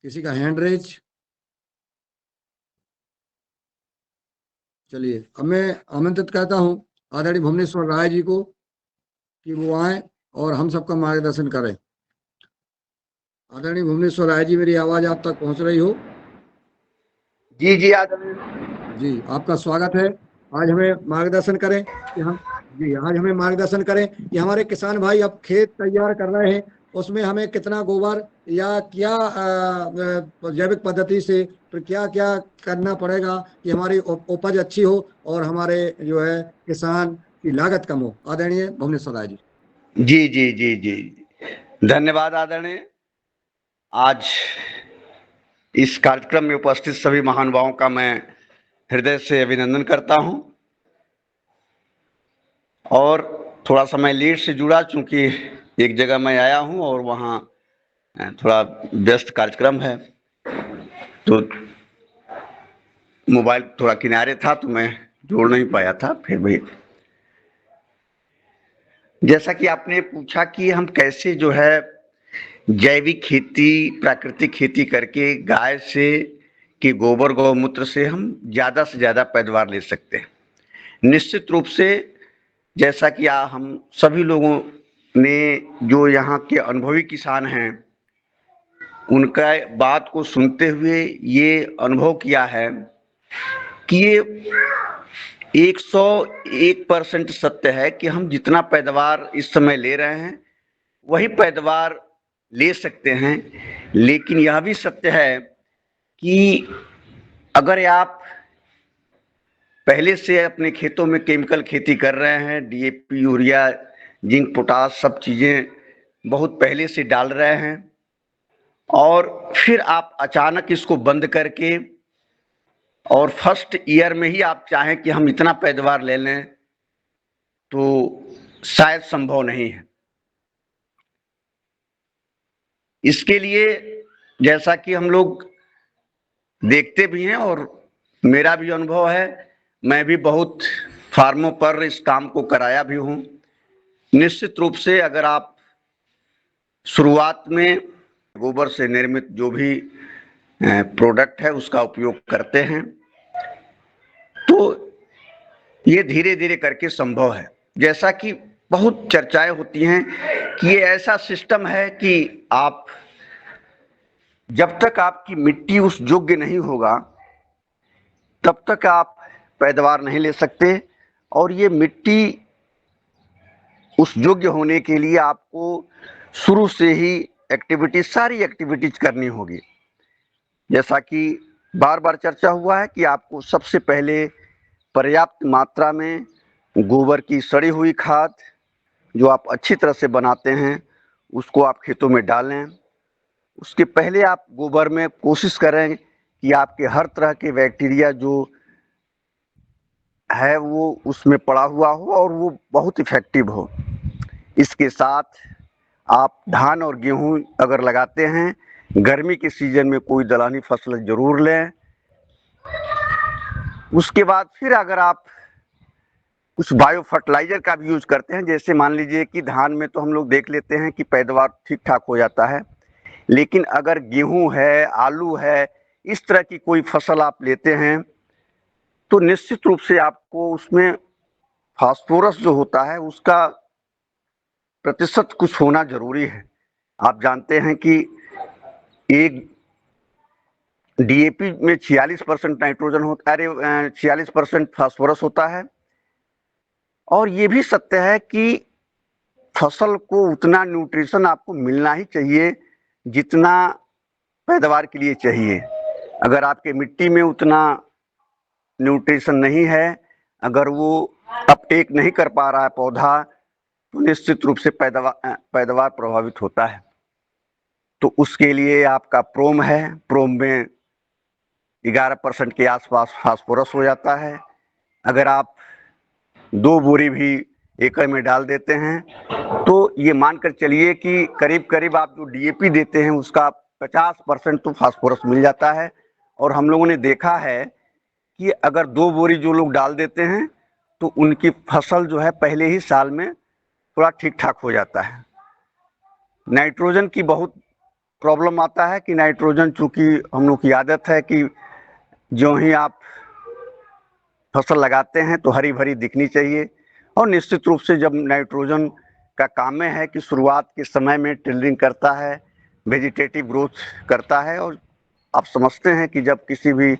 किसी का हैंड रेज? चलिए, अब मैं आमंत्रित करता हूं आदरणीय भुवनेश्वर राय जी को कि वो आए और हम सबका मार्गदर्शन करें। आदरणीय भुवनेश्वर राय जी, मेरी आवाज आप तक पहुंच रही हो? जी जी आदरणीय जी, आपका स्वागत है। आज हमें मार्गदर्शन करें कि आज हमें मार्गदर्शन करें कि हमारे किसान भाई अब खेत तैयार कर रहे हैं, उसमें हमें कितना गोबर या क्या जैविक पद्धति से तो क्या क्या करना पड़ेगा कि हमारी उपज अच्छी हो और हमारे जो है किसान की लागत कम हो। आदरणीय भुवनेश्वर राय जी। जी जी जी जी धन्यवाद आदरणीय। आज इस कार्यक्रम में उपस्थित सभी महानुभावों का मैं हृदय से अभिनंदन करता हूं। और थोड़ा सा मैं लेट से जुड़ा, चूंकि एक जगह मैं आया हूं और वहां थोड़ा व्यस्त कार्यक्रम है, तो मोबाइल थोड़ा किनारे था तो मैं जोड़ नहीं पाया था। फिर भी जैसा कि आपने पूछा कि हम कैसे जो है जैविक खेती, प्राकृतिक खेती करके गाय से के गोबर गौमूत्र से हम ज्यादा से ज्यादा पैदावार ले सकते हैं। निश्चित रूप से जैसा कि हम सभी लोगों ने जो यहाँ के अनुभवी किसान हैं उनका बात को सुनते हुए ये अनुभव किया है कि ये 101% सत्य है कि हम जितना पैदावार इस समय ले रहे हैं वही पैदावार ले सकते हैं। लेकिन यह भी सत्य है कि अगर आप पहले से अपने खेतों में केमिकल खेती कर रहे हैं, डीएपी, यूरिया, जिंक, पोटास सब चीजें बहुत पहले से डाल रहे हैं और फिर आप अचानक इसको बंद करके और फर्स्ट ईयर में ही आप चाहें कि हम इतना पैदावार ले लें, तो शायद संभव नहीं है। इसके लिए जैसा कि हम लोग देखते भी हैं और मेरा भी अनुभव है, मैं भी बहुत फार्मों पर इस काम को कराया भी हूं। निश्चित रूप से अगर आप शुरुआत में गोबर से निर्मित जो भी प्रोडक्ट है उसका उपयोग करते हैं तो ये धीरे धीरे करके संभव है। जैसा कि बहुत चर्चाएं होती हैं कि ये ऐसा सिस्टम है कि आप जब तक आपकी मिट्टी उस योग्य नहीं होगा तब तक आप पैदावार नहीं ले सकते, और ये मिट्टी उस योग्य होने के लिए आपको शुरू से ही सारी एक्टिविटीज करनी होगी। जैसा कि बार बार चर्चा हुआ है कि आपको सबसे पहले पर्याप्त मात्रा में गोबर की सड़ी हुई खाद जो आप अच्छी तरह से बनाते हैं उसको आप खेतों में डालें। उसके पहले आप गोबर में कोशिश करें कि आपके हर तरह के बैक्टीरिया जो है वो उसमें पड़ा हुआ हो और वो बहुत इफेक्टिव हो। इसके साथ आप धान और गेहूं अगर लगाते हैं, गर्मी के सीजन में कोई दलहनी फसल जरूर लें। उसके बाद फिर अगर आप कुछ बायो फर्टिलाइजर का भी यूज करते हैं, जैसे मान लीजिए कि धान में तो हम लोग देख लेते हैं कि पैदावार ठीक ठाक हो जाता है, लेकिन अगर गेहूं है, आलू है, इस तरह की कोई फसल आप लेते हैं तो निश्चित रूप से आपको उसमें फास्फोरस जो होता है उसका प्रतिशत कुछ होना जरूरी है। आप जानते हैं कि एक डीएपी में 46% नाइट्रोजन होता है, 46% फास्फोरस होता है। और ये भी सत्य है कि फसल को उतना न्यूट्रिशन आपको मिलना ही चाहिए जितना पैदावार के लिए चाहिए। अगर आपके मिट्टी में उतना न्यूट्रिशन नहीं है, अगर वो अपटेक नहीं कर पा रहा है पौधा, तो निश्चित रूप से पैदावार प्रभावित होता है। तो उसके लिए आपका प्रोम है, प्रोम में 11% के आसपास फास्फोरस हो जाता है। अगर आप 2 बोरी भी एकड़ में डाल देते हैं तो ये मानकर चलिए कि करीब करीब आप जो डीएपी देते हैं उसका 50% तो फास्फोरस मिल जाता है। और हम लोगों ने देखा है कि अगर 2 बोरी जो लोग डाल देते हैं तो उनकी फसल जो है पहले ही साल में थोड़ा ठीक ठाक हो जाता है। नाइट्रोजन की बहुत प्रॉब्लम आता है कि नाइट्रोजन, चूंकि हम लोग की आदत है कि जो ही आप फसल लगाते हैं तो हरी भरी दिखनी चाहिए, और निश्चित रूप से जब नाइट्रोजन का काम है कि शुरुआत के समय में टिलरिंग करता है, वेजिटेटिव ग्रोथ करता है, और आप समझते हैं कि जब किसी भी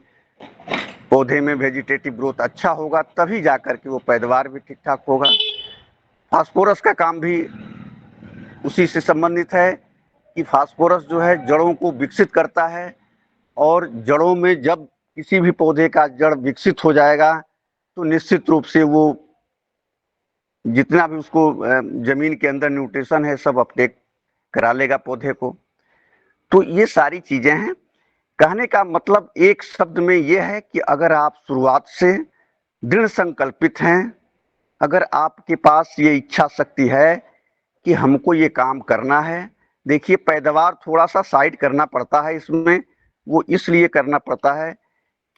पौधे में वेजिटेटिव ग्रोथ अच्छा होगा तभी जाकर के वो पैदावार भी ठीक ठाक होगा। फास्फोरस का काम भी उसी से संबंधित है कि फास्फोरस जो है जड़ों को विकसित करता है, और जड़ों में जब किसी भी पौधे का जड़ विकसित हो जाएगा तो निश्चित रूप से वो जितना भी उसको जमीन के अंदर न्यूट्रिशन है सब अपटेक करा लेगा पौधे को। तो ये सारी चीजें हैं। कहने का मतलब एक शब्द में ये है कि अगर आप शुरुआत से दृढ़ संकल्पित हैं, अगर आपके पास ये इच्छा शक्ति है कि हमको ये काम करना है, देखिए पैदावार थोड़ा सा साइड करना पड़ता है इसमें। वो इसलिए करना पड़ता है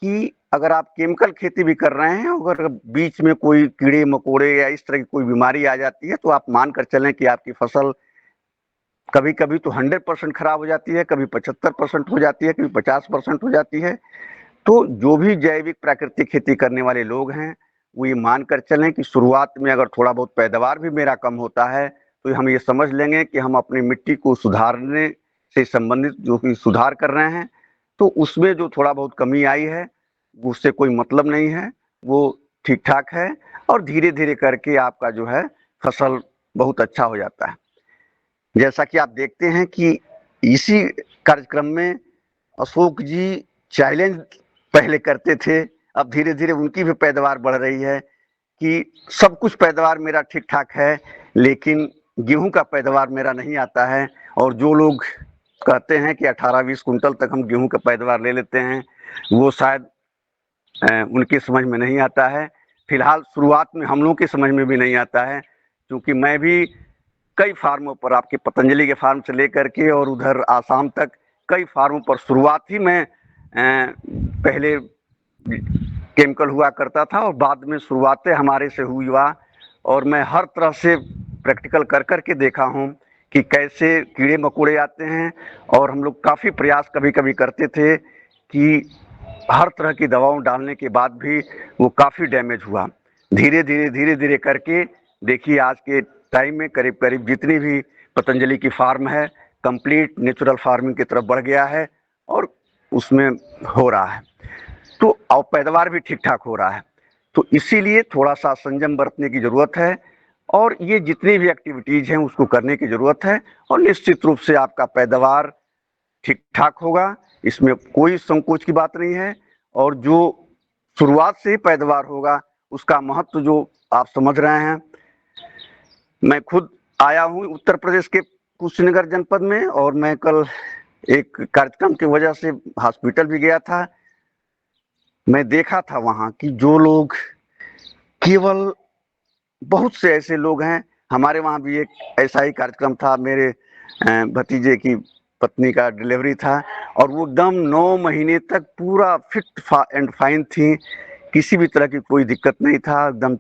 कि अगर आप केमिकल खेती भी कर रहे हैं, अगर बीच में कोई कीड़े मकोड़े या इस तरह की कोई बीमारी आ जाती है तो आप मान कर चलें कि आपकी फसल कभी कभी तो 100% खराब हो जाती है, कभी 75% हो जाती है, कभी 50% हो जाती है। तो जो भी जैविक प्राकृतिक खेती करने वाले लोग हैं वो ये मान कर चलें कि शुरुआत में अगर थोड़ा बहुत पैदावार भी मेरा कम होता है तो हम ये समझ लेंगे कि हम अपनी मिट्टी को सुधारने से संबंधित जो कि सुधार कर रहे हैं, तो उसमें जो थोड़ा बहुत कमी आई है उससे कोई मतलब नहीं है, वो ठीक ठाक है, और धीरे धीरे करके आपका जो है फसल बहुत अच्छा हो जाता है। जैसा कि आप देखते हैं कि इसी कार्यक्रम में अशोक जी चैलेंज पहले करते थे, अब धीरे धीरे उनकी भी पैदावार बढ़ रही है कि सब कुछ पैदावार मेरा ठीक ठाक है लेकिन गेहूं का पैदावार मेरा नहीं आता है। और जो लोग कहते हैं कि 18-20 कुंटल तक हम गेहूं का पैदावार ले लेते हैं वो शायद उनकी समझ में नहीं आता है। फिलहाल शुरुआत में हम लोगों की समझ में भी नहीं आता है, क्योंकि मैं भी कई फार्मों पर, आपके पतंजलि के फार्म से लेकर के और उधर आसाम तक कई फार्मों पर शुरुआत ही में पहले केमिकल हुआ करता था और बाद में शुरुआतें हमारे से हुआ, और मैं हर तरह से प्रैक्टिकल कर करके देखा हूँ कि कैसे कीड़े मकोड़े आते हैं। और हम लोग काफ़ी प्रयास कभी कभी करते थे कि हर तरह की दवाओं डालने के बाद भी वो काफ़ी डैमेज हुआ। धीरे धीरे करके देखिए आज के टाइम में करीब करीब जितनी भी पतंजलि की फार्म है कंप्लीट नेचुरल फार्मिंग की तरफ बढ़ गया है और उसमें हो रहा है, तो और पैदावार भी ठीक ठाक हो रहा है। तो इसीलिए थोड़ा सा संयम बरतने की ज़रूरत है, और ये जितनी भी एक्टिविटीज़ हैं उसको करने की ज़रूरत है, और निश्चित रूप से आपका पैदावार ठीक ठाक होगा, इसमें कोई संकोच की बात नहीं है। और जो शुरुआत से ही पैदावार होगा उसका महत्व जो आप समझ रहे हैं। मैं खुद आया हूँ उत्तर प्रदेश के कुशीनगर जनपद में, और मैं कल एक कार्यक्रम की वजह से हॉस्पिटल भी गया था। मैं देखा था वहाँ कि जो लोग केवल, बहुत से ऐसे लोग हैं, हमारे वहाँ भी एक ऐसा ही कार्यक्रम था, मेरे भतीजे की पत्नी का डिलीवरी था और वो एकदम 9 महीने तक पूरा फिट एंड फाइन थी, किसी भी तरह की कोई दिक्कत नहीं था एकदम।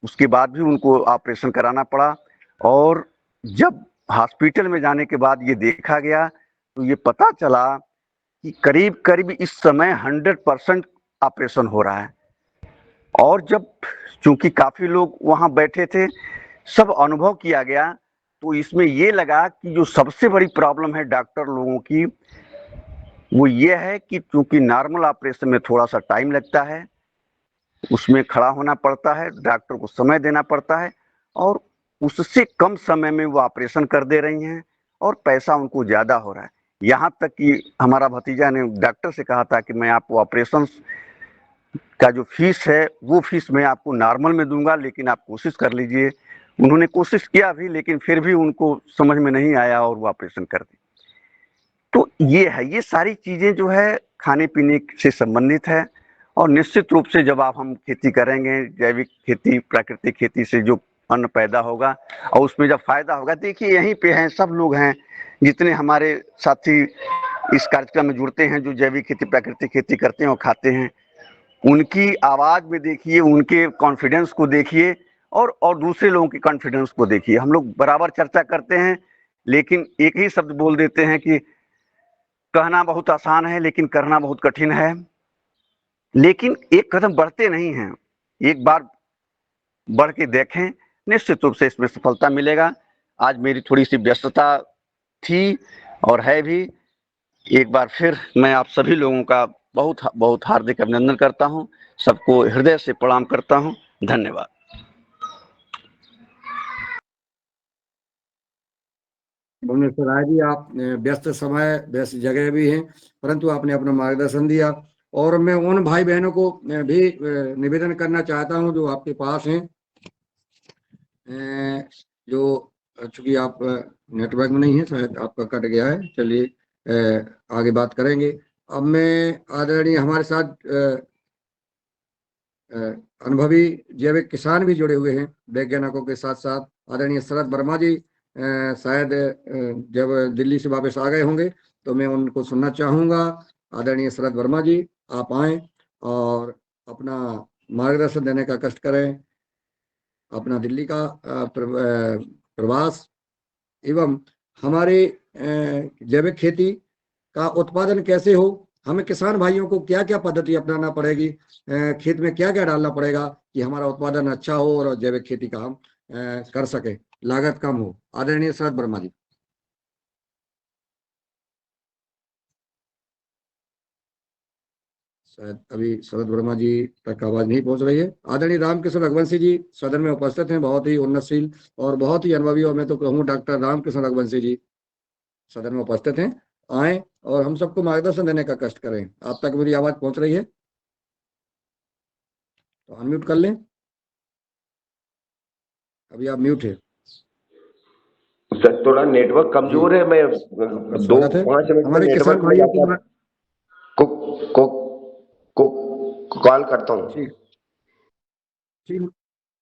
उसके बाद भी उनको ऑपरेशन कराना पड़ा, और जब हॉस्पिटल में जाने के बाद ये देखा गया तो ये पता चला कि करीब करीब इस समय 100% ऑपरेशन हो रहा है। और जब चूंकि काफ़ी लोग वहाँ बैठे थे, सब अनुभव किया गया, तो इसमें ये लगा कि जो सबसे बड़ी प्रॉब्लम है डॉक्टर लोगों की वो ये है कि चूंकि नॉर्मल ऑपरेशन में थोड़ा सा टाइम लगता है, उसमें खड़ा होना पड़ता है, डॉक्टर को समय देना पड़ता है, और उससे कम समय में वो ऑपरेशन कर दे रही हैं और पैसा उनको ज़्यादा हो रहा है। यहाँ तक कि हमारा भतीजा ने डॉक्टर से कहा था कि मैं आपको ऑपरेशन का जो फीस है वो फीस मैं आपको नॉर्मल में दूंगा, लेकिन आप कोशिश कर लीजिए। उन्होंने कोशिश किया भी, लेकिन फिर भी उनको समझ में नहीं आया और वो ऑपरेशन कर दी। तो ये है, ये सारी चीजें जो है खाने पीने से संबंधित है। और निश्चित रूप से जब हम खेती करेंगे, जैविक खेती, प्राकृतिक खेती से जो अन्न पैदा होगा और उसमें जब फायदा होगा, देखिए यहीं पे हैं सब लोग हैं, जितने हमारे साथी इस कार्यक्रम में जुड़ते हैं, जो जैविक खेती प्राकृतिक खेती करते हैं और खाते हैं, उनकी आवाज में देखिए, उनके कॉन्फिडेंस को देखिए और दूसरे लोगों के कॉन्फिडेंस को देखिए। हम लोग बराबर चर्चा करते हैं, लेकिन एक ही शब्द बोल देते हैं कि कहना बहुत आसान है लेकिन करना बहुत कठिन है। लेकिन एक कदम बढ़ते नहीं हैं, एक बार बढ़ के देखें, निश्चित रूप से इसमें सफलता मिलेगा। आज मेरी थोड़ी सी व्यस्तता थी और है भी। एक बार फिर मैं आप सभी लोगों का बहुत बहुत हार्दिक अभिनंदन करता हूं, सबको हृदय से प्रणाम करता हूं। धन्यवाद। भुवनेश्वर राय जी, आप व्यस्त समय व्यस्त जगह भी हैं, परंतु आपने अपना मार्गदर्शन दिया। और मैं उन भाई बहनों को भी निवेदन करना चाहता हूं जो आपके पास हैं, जो चूंकि आप नेटवर्क में नहीं है, शायद आपका कट गया है। चलिए आगे बात करेंगे। अब मैं आदरणीय हमारे साथ अनुभवी जैविक किसान भी जुड़े हुए हैं वैज्ञानिकों के साथ साथ, आदरणीय शरद वर्मा जी शायद जब दिल्ली से वापस आ गए होंगे तो मैं उनको सुनना चाहूंगा। आदरणीय शरद वर्मा जी, आप आए और अपना मार्गदर्शन देने का कष्ट करें। अपना दिल्ली का प्रवास एवं हमारे जैविक खेती का उत्पादन कैसे हो, हमें किसान भाइयों को क्या क्या पद्धति अपनाना पड़ेगी, खेत में क्या क्या डालना पड़ेगा कि हमारा उत्पादन अच्छा हो और जैविक खेती का हम कर सके, लागत कम हो। आदरणीय शरद वर्मा जी। शायद अभी शरद वर्मा जी तक आवाज नहीं पहुंच रही है। आदरणीय रामकृष्ण रघुवंशी जी सदन में उपस्थित हैं, बहुत ही उन्नतशील और बहुत ही अनुभवी, और मैं तो कहूँ डॉक्टर रामकृष्ण रघुवंशी जी सदन में उपस्थित हैं। आए और हम सबको मार्गदर्शन देने का कष्ट करें। आप तक मेरी आवाज पहुंच रही है तो अनम्यूट कर लें। अभी आप म्यूट है सर, थोड़ा नेटवर्क कमजोर है। मैं 2-5 मिनट हमारे किसान नेटवर्क भाइयों को कॉल करता हूँ। ठीक ठीक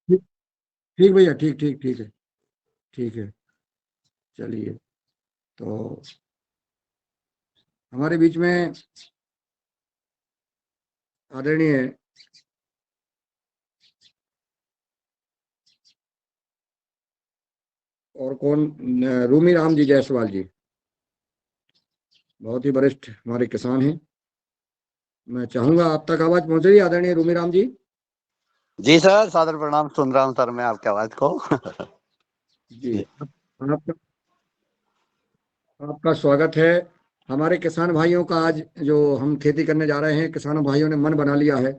ठीक ठीक भैया, ठीक ठीक ठीक है, ठीक है। चलिए, तो हमारे बीच में आदरणीय और कौन, रूमी राम जी जायसवाल जी, बहुत ही वरिष्ठ हमारे किसान हैं। मैं चाहूंगा, आप तक आवाज पहुंच रही है आदरणीय रूमी राम जी? जी सर, सादर प्रणाम, सुन रहा हूँ सर मैं आपकी आवाज को। जी, आपका स्वागत है। हमारे किसान भाइयों का आज जो हम खेती करने जा रहे हैं, किसानों भाइयों ने मन बना लिया है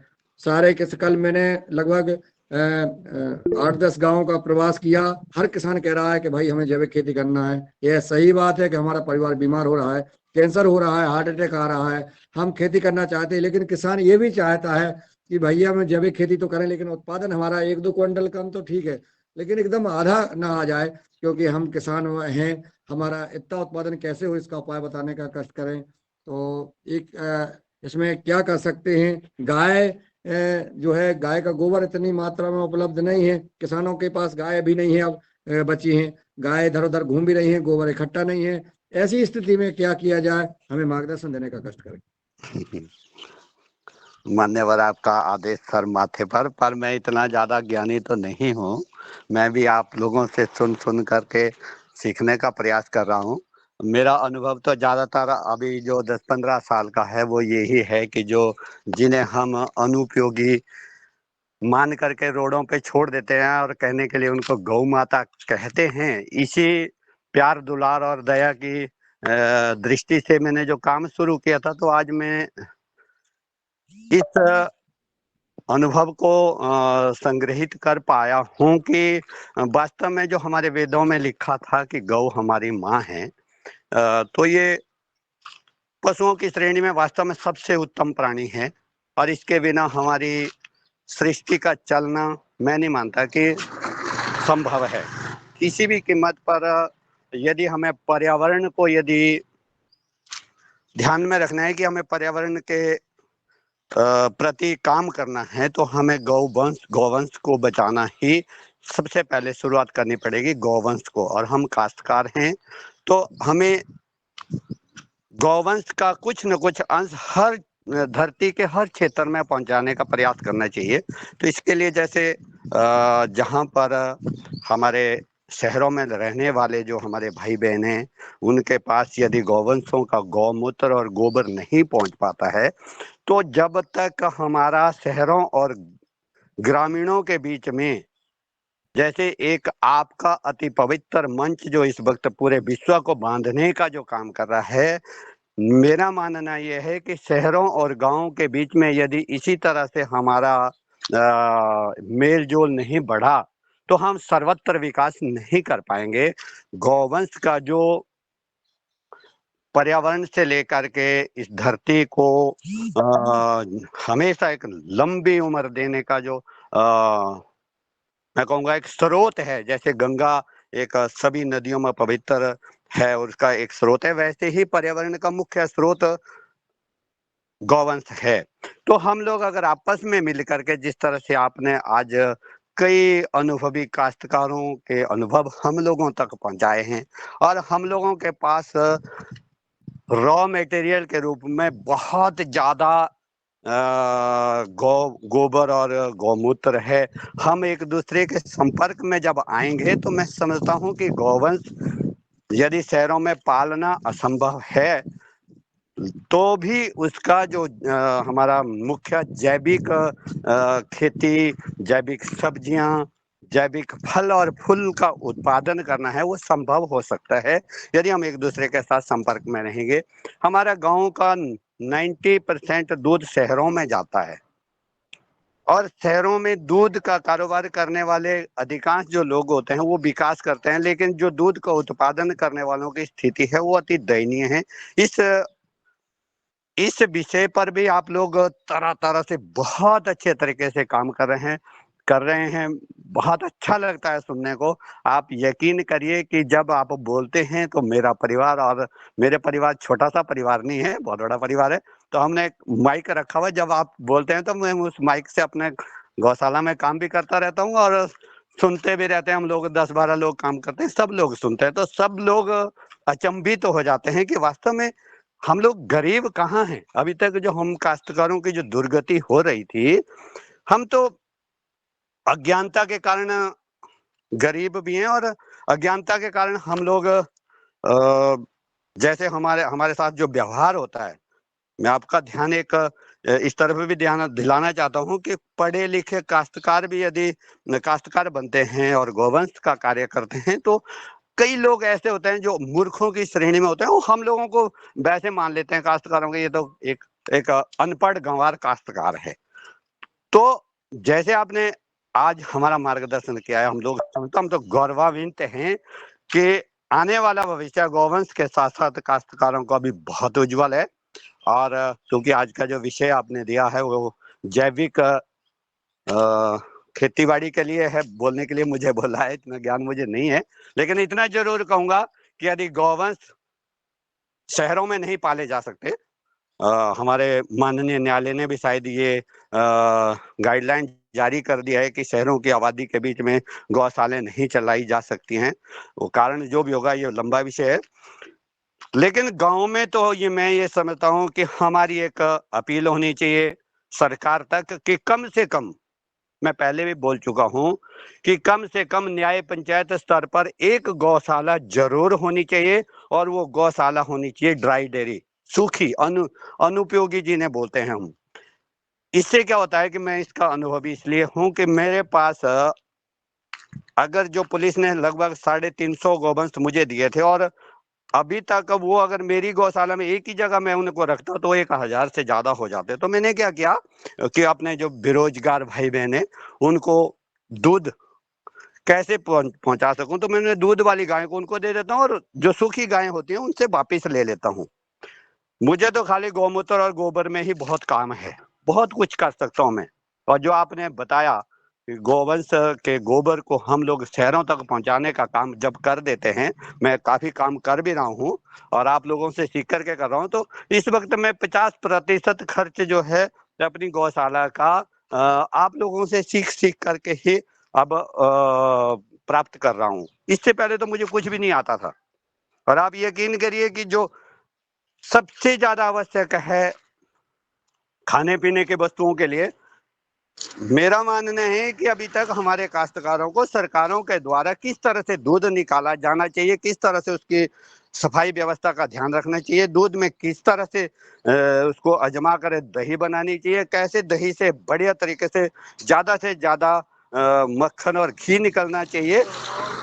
सारे। कल मैंने लगभग 8-10 गांवों का प्रवास किया। हर किसान कह रहा है कि भाई हमें जैविक खेती करना है। यह सही बात है कि हमारा परिवार बीमार हो रहा है, कैंसर हो रहा है, हार्ट अटैक आ रहा है, हम खेती करना चाहते हैं, लेकिन किसान ये भी चाहता है कि भैया हम जैविक खेती तो करें, लेकिन उत्पादन हमारा 1-2 क्विंटल कम तो ठीक है, लेकिन एकदम आधा ना आ जाए, क्योंकि हम किसान हैं। हमारा इतना उत्पादन कैसे हो, इसका उपाय बताने का कष्ट करें। तो एक इसमें क्या कर सकते हैं? गाय जो है, गाय का गोबर इतनी मात्रा में उपलब्ध नहीं है, किसानों के पास गाय भी नहीं है अब बची हैं। गाय इधर उधर घूम भी रही हैं, गोबर इकट्ठा नहीं है। ऐसी स्थिति में क्या किया जाए, हमें मार्गदर्शन देने का कष्ट करें। मान्यवर, आपका आदेश सर माथे पर मैं इतना ज्यादा ज्ञानी तो नहीं हूँ। मैं भी आप लोगों से सुन करके सीखने का प्रयास कर रहा हूँ। मेरा अनुभव तो ज्यादातर अभी जो 10-15 साल का है वो यही है कि जो जिन्हें हम अनुपयोगी मान करके रोडों पे छोड़ देते हैं और कहने के लिए उनको गौ माता कहते हैं, इसी प्यार दुलार और दया की दृष्टि से मैंने जो काम शुरू किया था, तो आज मैं इस अनुभव को संग्रहित कर पाया हूँ कि वास्तव में जो हमारे वेदों में लिखा था कि गौ हमारी माँ है, तो ये पशुओं की श्रेणी में वास्तव में सबसे उत्तम प्राणी है। और इसके बिना हमारी सृष्टि का चलना मैं नहीं मानता कि संभव है। किसी भी कीमत पर यदि हमें पर्यावरण को यदि ध्यान में रखना है कि हमें पर्यावरण के प्रति काम करना है, तो हमें गौवंश को बचाना ही सबसे पहले शुरुआत करनी पड़ेगी, गौवंश को। और हम काश्तकार हैं तो हमें गौवंश का कुछ न कुछ अंश हर धरती के हर क्षेत्र में पहुंचाने का प्रयास करना चाहिए। तो इसके लिए जैसे जहां पर हमारे शहरों में रहने वाले जो हमारे भाई बहन हैं, उनके पास यदि गौवंशों का गौमूत्र और गोबर नहीं पहुंच पाता है, तो जब तक हमारा शहरों और ग्रामीणों के बीच में जैसे एक आपका अति पवित्र मंच जो इस वक्त पूरे विश्व को बांधने का जो काम कर रहा है, मेरा मानना यह है कि शहरों और गांवों के बीच में यदि इसी तरह से हमारा मेल जोल नहीं बढ़ा, तो हम सर्वत्र विकास नहीं कर पाएंगे। गौवंश का जो पर्यावरण से लेकर के इस धरती को हमेशा एक लंबी उम्र देने का जो मैं कहूँगा एक स्रोत है, जैसे गंगा एक सभी नदियों में पवित्र है, उसका एक स्रोत है, वैसे ही पर्यावरण का मुख्य स्रोत गौवंश है। तो हम लोग अगर आपस में मिलकर के, जिस तरह से आपने आज कई अनुभवी काश्तकारों के अनुभव हम लोगों तक पहुंचाए हैं, और हम लोगों के पास रॉ मटेरियल के रूप में बहुत ज्यादा गोबर और गौमूत्र है, हम एक दूसरे के संपर्क में जब आएंगे तो मैं समझता हूं कि गौवंश यदि शहरों में पालना असंभव है, तो भी उसका जो हमारा मुख्य जैविक खेती, जैविक सब्जियां, जैविक फल और फूल का उत्पादन करना है, वो संभव हो सकता है यदि हम एक दूसरे के साथ संपर्क में रहेंगे। हमारा गांव का 90% दूध शहरों में जाता है, और शहरों में दूध का कारोबार करने वाले अधिकांश जो लोग होते हैं वो विकास करते हैं, लेकिन जो दूध का उत्पादन करने वालों की स्थिति है वो अति दयनीय है। इस विषय पर भी आप लोग तरह तरह से बहुत अच्छे तरीके से काम कर रहे हैं। बहुत अच्छा लगता है सुनने को। आप यकीन करिए कि जब आप बोलते हैं तो मेरा परिवार, और मेरे परिवार छोटा सा परिवार नहीं है, बहुत बड़ा परिवार है, तो हमने एक माइक रखा हुआ है। जब आप बोलते हैं तो मैं उस माइक से अपने गौशाला में काम भी करता रहता हूँ और सुनते भी रहते हैं। हम लोग 10-12 लोग काम करते हैं, सब लोग सुनते हैं, तो सब लोग अचंभित तो हो जाते हैं कि वास्तव में हम लोग गरीब कहाँ हैं। अभी तक जो हम काश्तकारों की जो दुर्गति हो रही थी, हम तो अज्ञानता के कारण गरीब भी हैं, और अज्ञानता के कारण हम लोग जैसे हमारे साथ जो व्यवहार होता है, मैं आपका ध्यान एक इस तरफ भी ध्यान दिलाना चाहता हूं कि पढ़े लिखे काश्तकार भी यदि काश्तकार बनते हैं और गौवंश का कार्य करते हैं, तो कई लोग ऐसे होते हैं जो मूर्खों की श्रेणी में होते हैं, वो हम लोगों को वैसे मान लेते हैं काश्तकारों के, ये तो एक अनपढ़ गंवार काश्तकार है। तो जैसे आपने आज हमारा मार्गदर्शन किया है, हम तो गौरवान्वित हैं कि आने वाला भविष्य गौवंश के साथ साथ काश्तकारों का भी बहुत उज्जवल है। और क्योंकि आज का जो विषय आपने दिया है वो जैविक खेतीबाड़ी के लिए है, बोलने के लिए मुझे बोला है, इतना ज्ञान मुझे नहीं है, लेकिन इतना जरूर कहूंगा कि यदि गौवंश शहरों में नहीं पाले जा सकते, हमारे माननीय न्यायालय ने भी शायद ये गाइडलाइन जारी कर दिया है कि शहरों की आबादी के बीच में गौशालाएं नहीं चलाई जा सकती हैं। वो कारण जो भी होगा, ये लंबा विषय है, लेकिन गांव में तो मैं ये समझता हूँ कि हमारी एक अपील होनी चाहिए सरकार तक कि कम से कम, मैं पहले भी बोल चुका हूं कि कम से कम न्याय पंचायत स्तर पर एक गौशाला जरूर होनी चाहिए, और वो गौशाला होनी चाहिए ड्राई डेयरी, सूखी अनुपयोगी जिन्हें बोलते हैं हम। इससे क्या होता है कि मैं इसका अनुभवी इसलिए हूं कि मेरे पास अगर जो पुलिस ने लगभग 350 गौवंश मुझे दिए थे, और अभी तक वो अगर मेरी गौशाला में एक ही जगह मैं उनको रखता तो 1000 से ज्यादा हो जाते। तो मैंने क्या किया कि अपने जो बेरोजगार भाई बहन है उनको दूध कैसे पहुंचा सकूं, तो मैंने दूध वाली गाय को उनको दे देता हूं, और जो सूखी गायें होती हैं उनसे वापिस ले लेता हूं। मुझे तो खाली गौमूत्र और गोबर में ही बहुत काम है। बहुत कुछ कर सकता हूँ मैं। और जो आपने बताया कि गोवंश के गोबर को हम लोग शहरों तक पहुंचाने का काम जब कर देते हैं, मैं काफी काम कर भी रहा हूँ और आप लोगों से सीख करके कर रहा हूँ, तो इस वक्त मैं 50% खर्च जो है अपनी गौशाला का आप लोगों से सीख करके ही अब प्राप्त कर रहा हूँ। इससे पहले तो मुझे कुछ भी नहीं आता था। और आप यकीन करिए कि जो सबसे ज्यादा आवश्यक है खाने पीने के वस्तुओं के लिए, मेरा मानना है कि अभी तक हमारे काश्तकारों को सरकारों के द्वारा किस तरह से दूध निकाला जाना चाहिए, किस तरह से उसकी सफाई व्यवस्था का ध्यान रखना चाहिए, दूध में किस तरह से उसको अजमा कर दही बनानी चाहिए, कैसे दही से बढ़िया तरीके से ज्यादा मक्खन और घी निकलना चाहिए,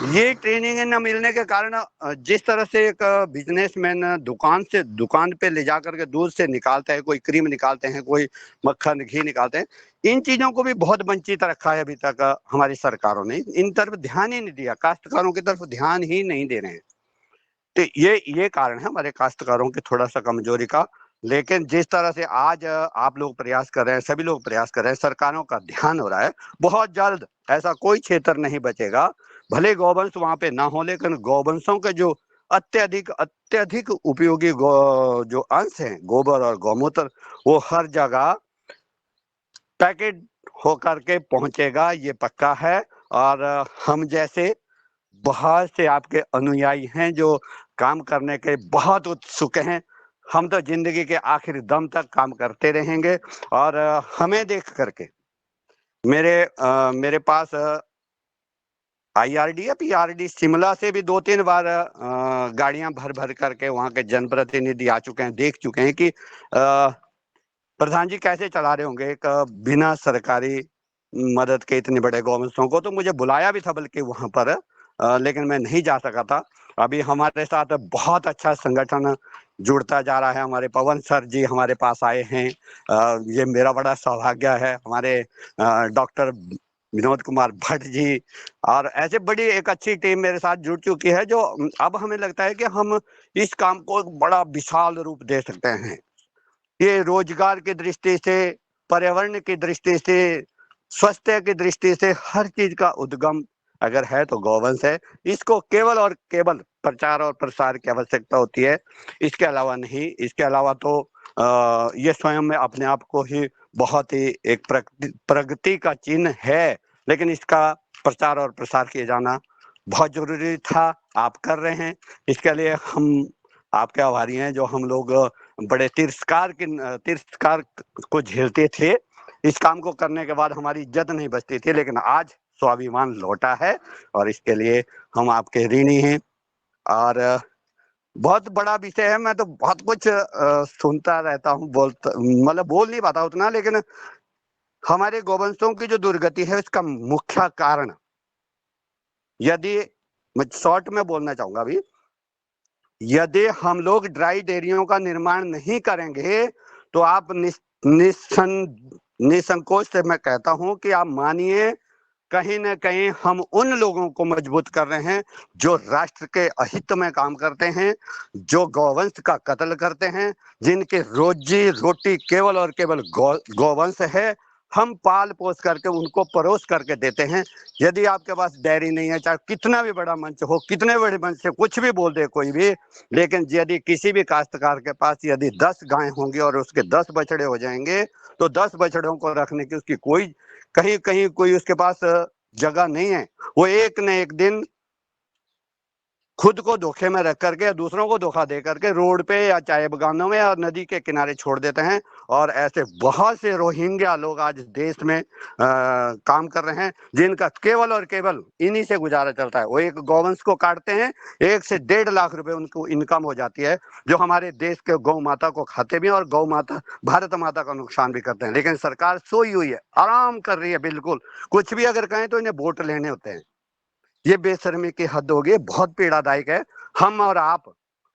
ये ट्रेनिंग न मिलने के कारण जिस तरह से एक बिजनेसमैन दुकान पे ले जाकर के दूध से निकालता है, कोई क्रीम निकालते हैं, कोई मक्खन घी निकालते हैं, इन चीजों को भी बहुत वंचित रखा है अभी तक हमारी सरकारों ने। इन तरफ ध्यान ही नहीं दिया, काश्तकारों की तरफ ध्यान ही नहीं दे रहे हैं। तो ये कारण है हमारे काश्तकारों की थोड़ा सा कमजोरी का। लेकिन जिस तरह से आज आप लोग प्रयास कर रहे हैं, सभी लोग प्रयास कर रहे हैं, सरकारों का ध्यान हो रहा है, बहुत जल्द ऐसा कोई क्षेत्र नहीं बचेगा, भले गौवंश वहां पे ना हो, लेकिन गौवंशों के जो अत्यधिक उपयोगी जो अंश हैं, गोबर और गौमूत्र, वो हर जगह पैकेट होकर के पहुंचेगा, ये पक्का है। और हम जैसे बहुत से आपके अनुयायी हैं जो काम करने के बहुत उत्सुक हैं, हम तो जिंदगी के आखिरी दम तक काम करते रहेंगे। और हमें देख करके मेरे पास IRD या PRD शिमला से भी 2-3 बार गाड़ियां भर भर करके वहां के जनप्रतिनिधि आ चुके हैं, देख चुके हैं कि प्रधान जी कैसे चला रहे होंगे एक बिना सरकारी मदद के इतने बड़े गौवंशों को। तो मुझे बुलाया भी था बल्कि वहां पर, लेकिन मैं नहीं जा सका था। अभी हमारे साथ बहुत अच्छा संगठन जुड़ता जा रहा है, हमारे पवन सर जी हमारे पास आए हैं, ये मेरा बड़ा सौभाग्य है। हमारे डॉक्टर विनोद कुमार भट्ट जी, और ऐसे बड़ी एक अच्छी टीम मेरे साथ जुड़ चुकी है, जो अब हमें लगता है कि हम इस काम को बड़ा विशाल रूप दे सकते हैं। ये रोजगार की दृष्टि से, पर्यावरण की दृष्टि से, स्वास्थ्य की दृष्टि से हर चीज का उद्गम अगर है तो गौवंश है। इसको केवल और केवल प्रचार और प्रसार की आवश्यकता होती है, इसके अलावा नहीं। इसके अलावा तो ये स्वयं में अपने आप को ही बहुत ही एक प्रगति का चिन्ह है, लेकिन इसका प्रचार और प्रसार किया जाना बहुत जरूरी था। आप कर रहे हैं, इसके लिए हम आपके आभारी हैं। जो हम लोग बड़े तिरस्कार को झेलते थे, इस काम को करने के बाद हमारी इज्जत नहीं बचती थी, लेकिन आज स्वाभिमान लौटा है और इसके लिए हम आपके ऋणी हैं। और बहुत बड़ा विषय है, मैं तो बहुत कुछ सुनता रहता हूँ, मतलब बोल नहीं पाता उतना, लेकिन हमारे गौवंशों की जो दुर्गति है इसका मुख्य कारण, यदि मैं शॉर्ट में बोलना चाहूंगा अभी, यदि हम लोग ड्राई डेयरियों का निर्माण नहीं करेंगे तो आप निसंकोच से मैं कहता हूं कि आप मानिए कहीं ना कहीं हम उन लोगों को मजबूत कर रहे हैं जो राष्ट्र के अहित में काम करते हैं, जो गौवंश का कत्ल करते हैं, जिनके रोजी रोटी केवल और केवल गौवंश है। हम पाल पोस करके उनको परोस करके देते हैं। यदि आपके पास डेयरी नहीं है, चाहे कितना भी बड़ा मंच हो, कितने बड़े मंच से कुछ भी बोल दे कोई भी, लेकिन यदि किसी भी काश्तकार के पास यदि 10 गायें होंगी और उसके 10 बछड़े हो जाएंगे, तो 10 बछड़ों को रखने की उसकी कोई कहीं कोई उसके पास जगह नहीं है। वो एक न एक दिन खुद को धोखे में रख करके, दूसरों को धोखा दे करके रोड पे या चाय बगानों में या नदी के किनारे छोड़ देते हैं। और ऐसे बहुत से रोहिंग्या लोग आज देश में काम कर रहे हैं, जिनका केवल और केवल इन्हीं से गुजारा चलता है। वो एक गौवंश को काटते हैं, 1 से 1.5 लाख रुपए उनको इनकम हो जाती है, जो हमारे देश के गौ माता को खाते भी हैं और गौ माता भारत माता का नुकसान भी करते हैं। लेकिन सरकार सोई हुई है, आराम कर रही है, बिल्कुल कुछ भी अगर कहें तो इन्हें वोट लेने होते हैं। ये बेशर्मी की हद होगी, बहुत पीड़ादायक है। हम और आप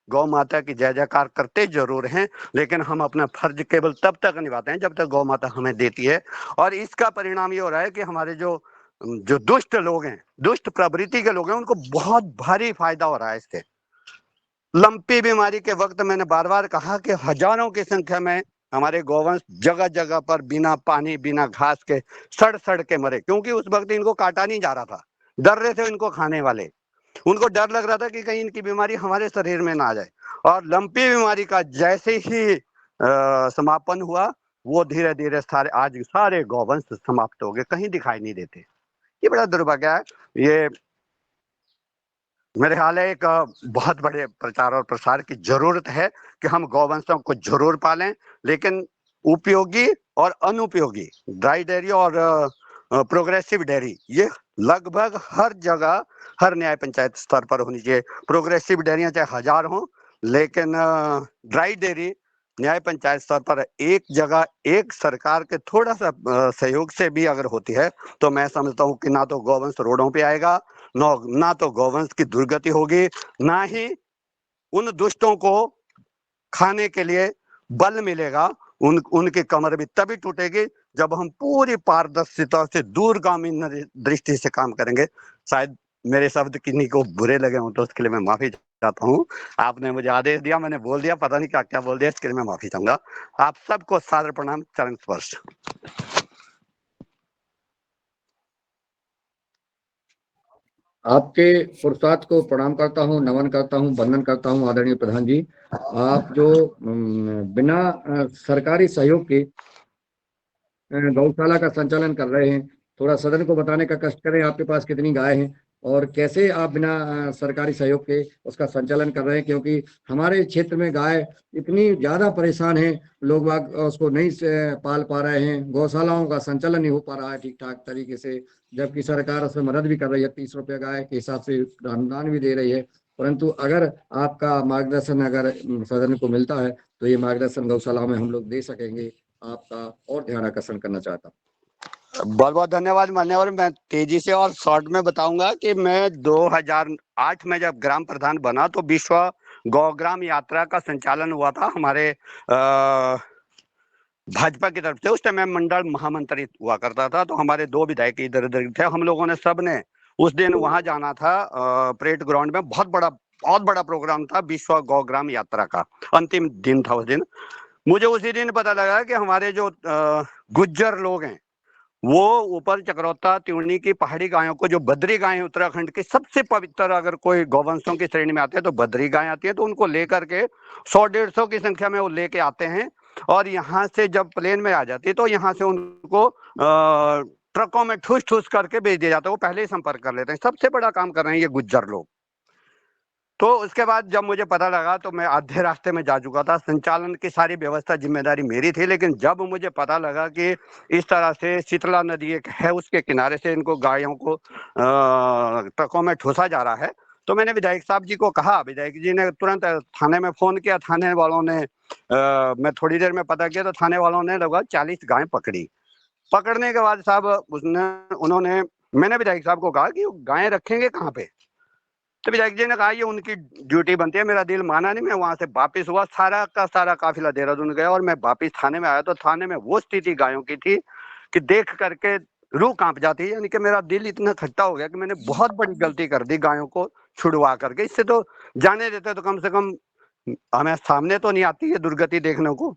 गौ माता की जय जयकार करते जरूर हैं, लेकिन हम अपना फर्ज केवल तब तक निभाते हैं जब तक गौ माता हमें देती है। और इसका परिणाम ये हो रहा है कि हमारे जो दुष्ट लोग हैं, दुष्ट प्रवृत्ति के लोग हैं, उनको बहुत भारी फायदा हो रहा है इससे। लंपी बीमारी के वक्त मैंने बार बार कहा कि हजारों की संख्या में हमारे गौवंश जगह जगह पर बिना पानी बिना घास के सड़ सड़ के मरे, क्योंकि उस वक्त इनको काटा नहीं जा रहा था, डर रहे थे इनको खाने वाले, उनको डर लग रहा था कि कहीं इनकी बीमारी हमारे शरीर में ना आ जाए। और लंपी बीमारी का जैसे ही समापन हुआ, वो धीरे धीरे आज सारे गौवंश समाप्त हो गए, कहीं दिखाई नहीं देते। ये बड़ा दुर्भाग्य है। ये मेरे ख्याल है एक बहुत बड़े प्रचार और प्रसार की जरूरत है कि हम गौवंशों को जरूर पालें, लेकिन उपयोगी और अनुपयोगी ड्राई डेयरी और प्रोग्रेसिव डेयरी ये लगभग हर जगह हर न्याय पंचायत स्तर पर होनी चाहिए। प्रोग्रेसिव डेयरियां चाहे 1000 हो, लेकिन ड्राई डेयरी न्याय पंचायत स्तर पर एक जगह एक सरकार के थोड़ा सा सहयोग से भी अगर होती है तो मैं समझता हूँ कि ना तो गौवंश रोडों पे आएगा, ना तो गौवंश की दुर्गति होगी, ना ही उन दुष्टों को खाने के लिए बल मिलेगा। उनकी कमर भी तभी टूटेगी जब हम पूरी पारदर्शिता से दूरगामी दृष्टि से काम करेंगे। शायद मेरे शब्द किन्हीं को बुरे लगे हों तो उसके लिए मैं माफी चाहता हूँ। आपने मुझे आदेश दिया, मैंने बोल दिया, पता नहीं क्या क्या बोल दिया, इसके लिए मैं माफी चाहूंगा। आप सबको सादर प्रणाम, चरण स्पर्श। आपके पुरुषार्थ को प्रणाम करता हूँ, नमन करता हूँ, वंदन करता हूँ आदरणीय प्रधान जी। आप जो बिना सरकारी सहयोग के गौशाला का संचालन कर रहे हैं, थोड़ा सदन को बताने का कष्ट करें आपके पास कितनी गाय हैं और कैसे आप बिना सरकारी सहयोग के उसका संचालन कर रहे हैं, क्योंकि हमारे क्षेत्र में गाय इतनी ज्यादा परेशान है, लोग बाग उसको नहीं पाल पा रहे हैं, गौशालाओं का संचालन नहीं हो पा रहा है ठीक ठाक तरीके से, जबकि सरकार उसमें मदद भी कर रही है, 30 रुपये गाय के हिसाब से अनुदान भी दे रही है। परंतु अगर आपका मार्गदर्शन अगर सदन को मिलता है तो ये मार्गदर्शन गौशाला में हम लोग दे सकेंगे। आपका और ध्यान आकर्षण करना चाहता हूँ। बहुत बहुत धन्यवाद मान्यवर। मैं तेजी से और शॉर्ट में बताऊंगा कि मैं 2008 में जब ग्राम प्रधान बना तो विश्व गौग्राम यात्रा का संचालन हुआ था हमारे भाजपा की तरफ से। उस टाइम मैं मंडल महामंत्री हुआ करता था, तो हमारे 2 विधायक इधर उधर थे, हम लोगों ने सबने उस दिन वहां जाना था। परेड ग्राउंड में बहुत बड़ा प्रोग्राम था विश्व गौग्राम यात्रा का, अंतिम दिन था उस दिन। मुझे उसी दिन पता लगा कि हमारे जो गुज्जर लोग हैं वो ऊपर चक्रोता त्यूनी की पहाड़ी गायों को, जो बद्री गायें उत्तराखंड की सबसे पवित्र, अगर कोई गौवंशों की श्रेणी में आते हैं तो बद्री गायें आती है, तो उनको लेकर के 100-150 की संख्या में वो लेके आते हैं और यहाँ से जब प्लेन में आ जाती है तो यहाँ से उनको ट्रकों में ठूस ठूस करके भेज दिया जाता है। वो पहले ही संपर्क कर लेते हैं। सबसे बड़ा काम कर रहे हैं ये गुज्जर लोग। तो उसके बाद जब मुझे पता लगा तो मैं आधे रास्ते में जा चुका था। संचालन की सारी व्यवस्था जिम्मेदारी मेरी थी, लेकिन जब मुझे पता लगा कि इस तरह से शीतला नदी एक है, उसके किनारे से इनको गायों को ट्रकों में ठूसा जा रहा है, तो मैंने विधायक साहब जी को कहा। विधायक जी ने तुरंत थाने में फोन किया। थाने वालों ने मैं थोड़ी देर में पता किया तो थाने वालों ने लगभग 40 गायें पकड़ी। पकड़ने के बाद साहब उन्होंने मैंने विधायक साहब को कहा कि गायें रखेंगे कहाँ पे। तो विधायक जी ने कहा ये उनकी ड्यूटी बनती है। मेरा दिल माना नहीं, मैं वहां से वापिस हुआ, सारा का सारा काफिला देहरादून गया और मैं वापिस थाने में आया तो थाने में वो स्थिति गायों की थी कि देख करके रूह कांप जाती है। यानी कि मेरा दिल इतना खट्टा हो गया कि मैंने बहुत बड़ी गलती कर दी गायों को छुड़वा करके। इससे तो जाने देते तो कम से कम हमें सामने तो नहीं आती है दुर्गति देखने को।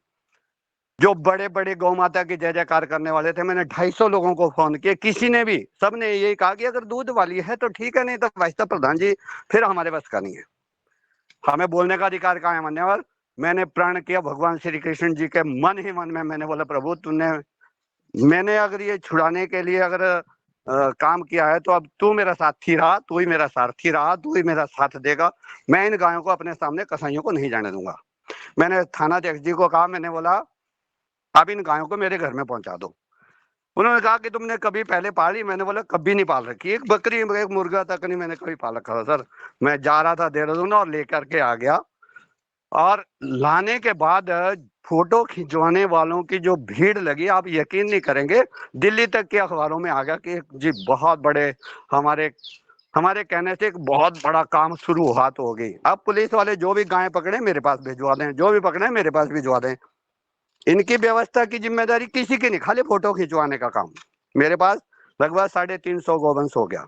जो बड़े बड़े गौ माता की जय जयकार करने वाले थे, मैंने 250 लोगों को फोन किए, किसी ने भी, सबने यही कहा कि अगर दूध वाली है तो ठीक है, नहीं तो वाइस प्रधान जी फिर हमारे बस का नहीं है। हमें बोलने का अधिकार कहाँ है मान्यवर। मैंने प्रण किया भगवान श्री कृष्ण जी के मन ही मन में। मैंने बोला प्रभु मैंने अगर ये छुड़ाने के लिए अगर काम किया है तो अब तू मेरा साथी रहा, तू ही मेरा सारथी रहा, तू ही मेरा साथ देगा। मैं इन गायों को अपने सामने कसाईयों को नहीं जाने दूंगा। मैंने थाना अध्यक्ष जी को कहा, मैंने बोला अब इन गायों को मेरे घर में पहुंचा दो। उन्होंने कहा कि तुमने कभी पहले पाली? मैंने बोला कभी नहीं पाल रखी, एक बकरी एक मुर्गा तक नहीं मैंने कभी पाल रखा था सर। मैं जा रहा था देहरादून और लेकर के आ गया, और लाने के बाद फोटो खिंचवाने वालों की जो भीड़ लगी आप यकीन नहीं करेंगे। दिल्ली तक के अखबारों में आ गया कि जी बहुत बड़े हमारे कहने से एक बहुत बड़ा काम शुरू हुआ तो हो गई। अब पुलिस वाले जो भी गायें पकड़े मेरे पास भिजवा दें, जो भी पकड़े मेरे पास भिजवा दें। इनकी व्यवस्था की जिम्मेदारी किसी की नहीं, खाली फोटो खिंचवाने का काम। मेरे पास लगभग 350 गोवंश हो गया।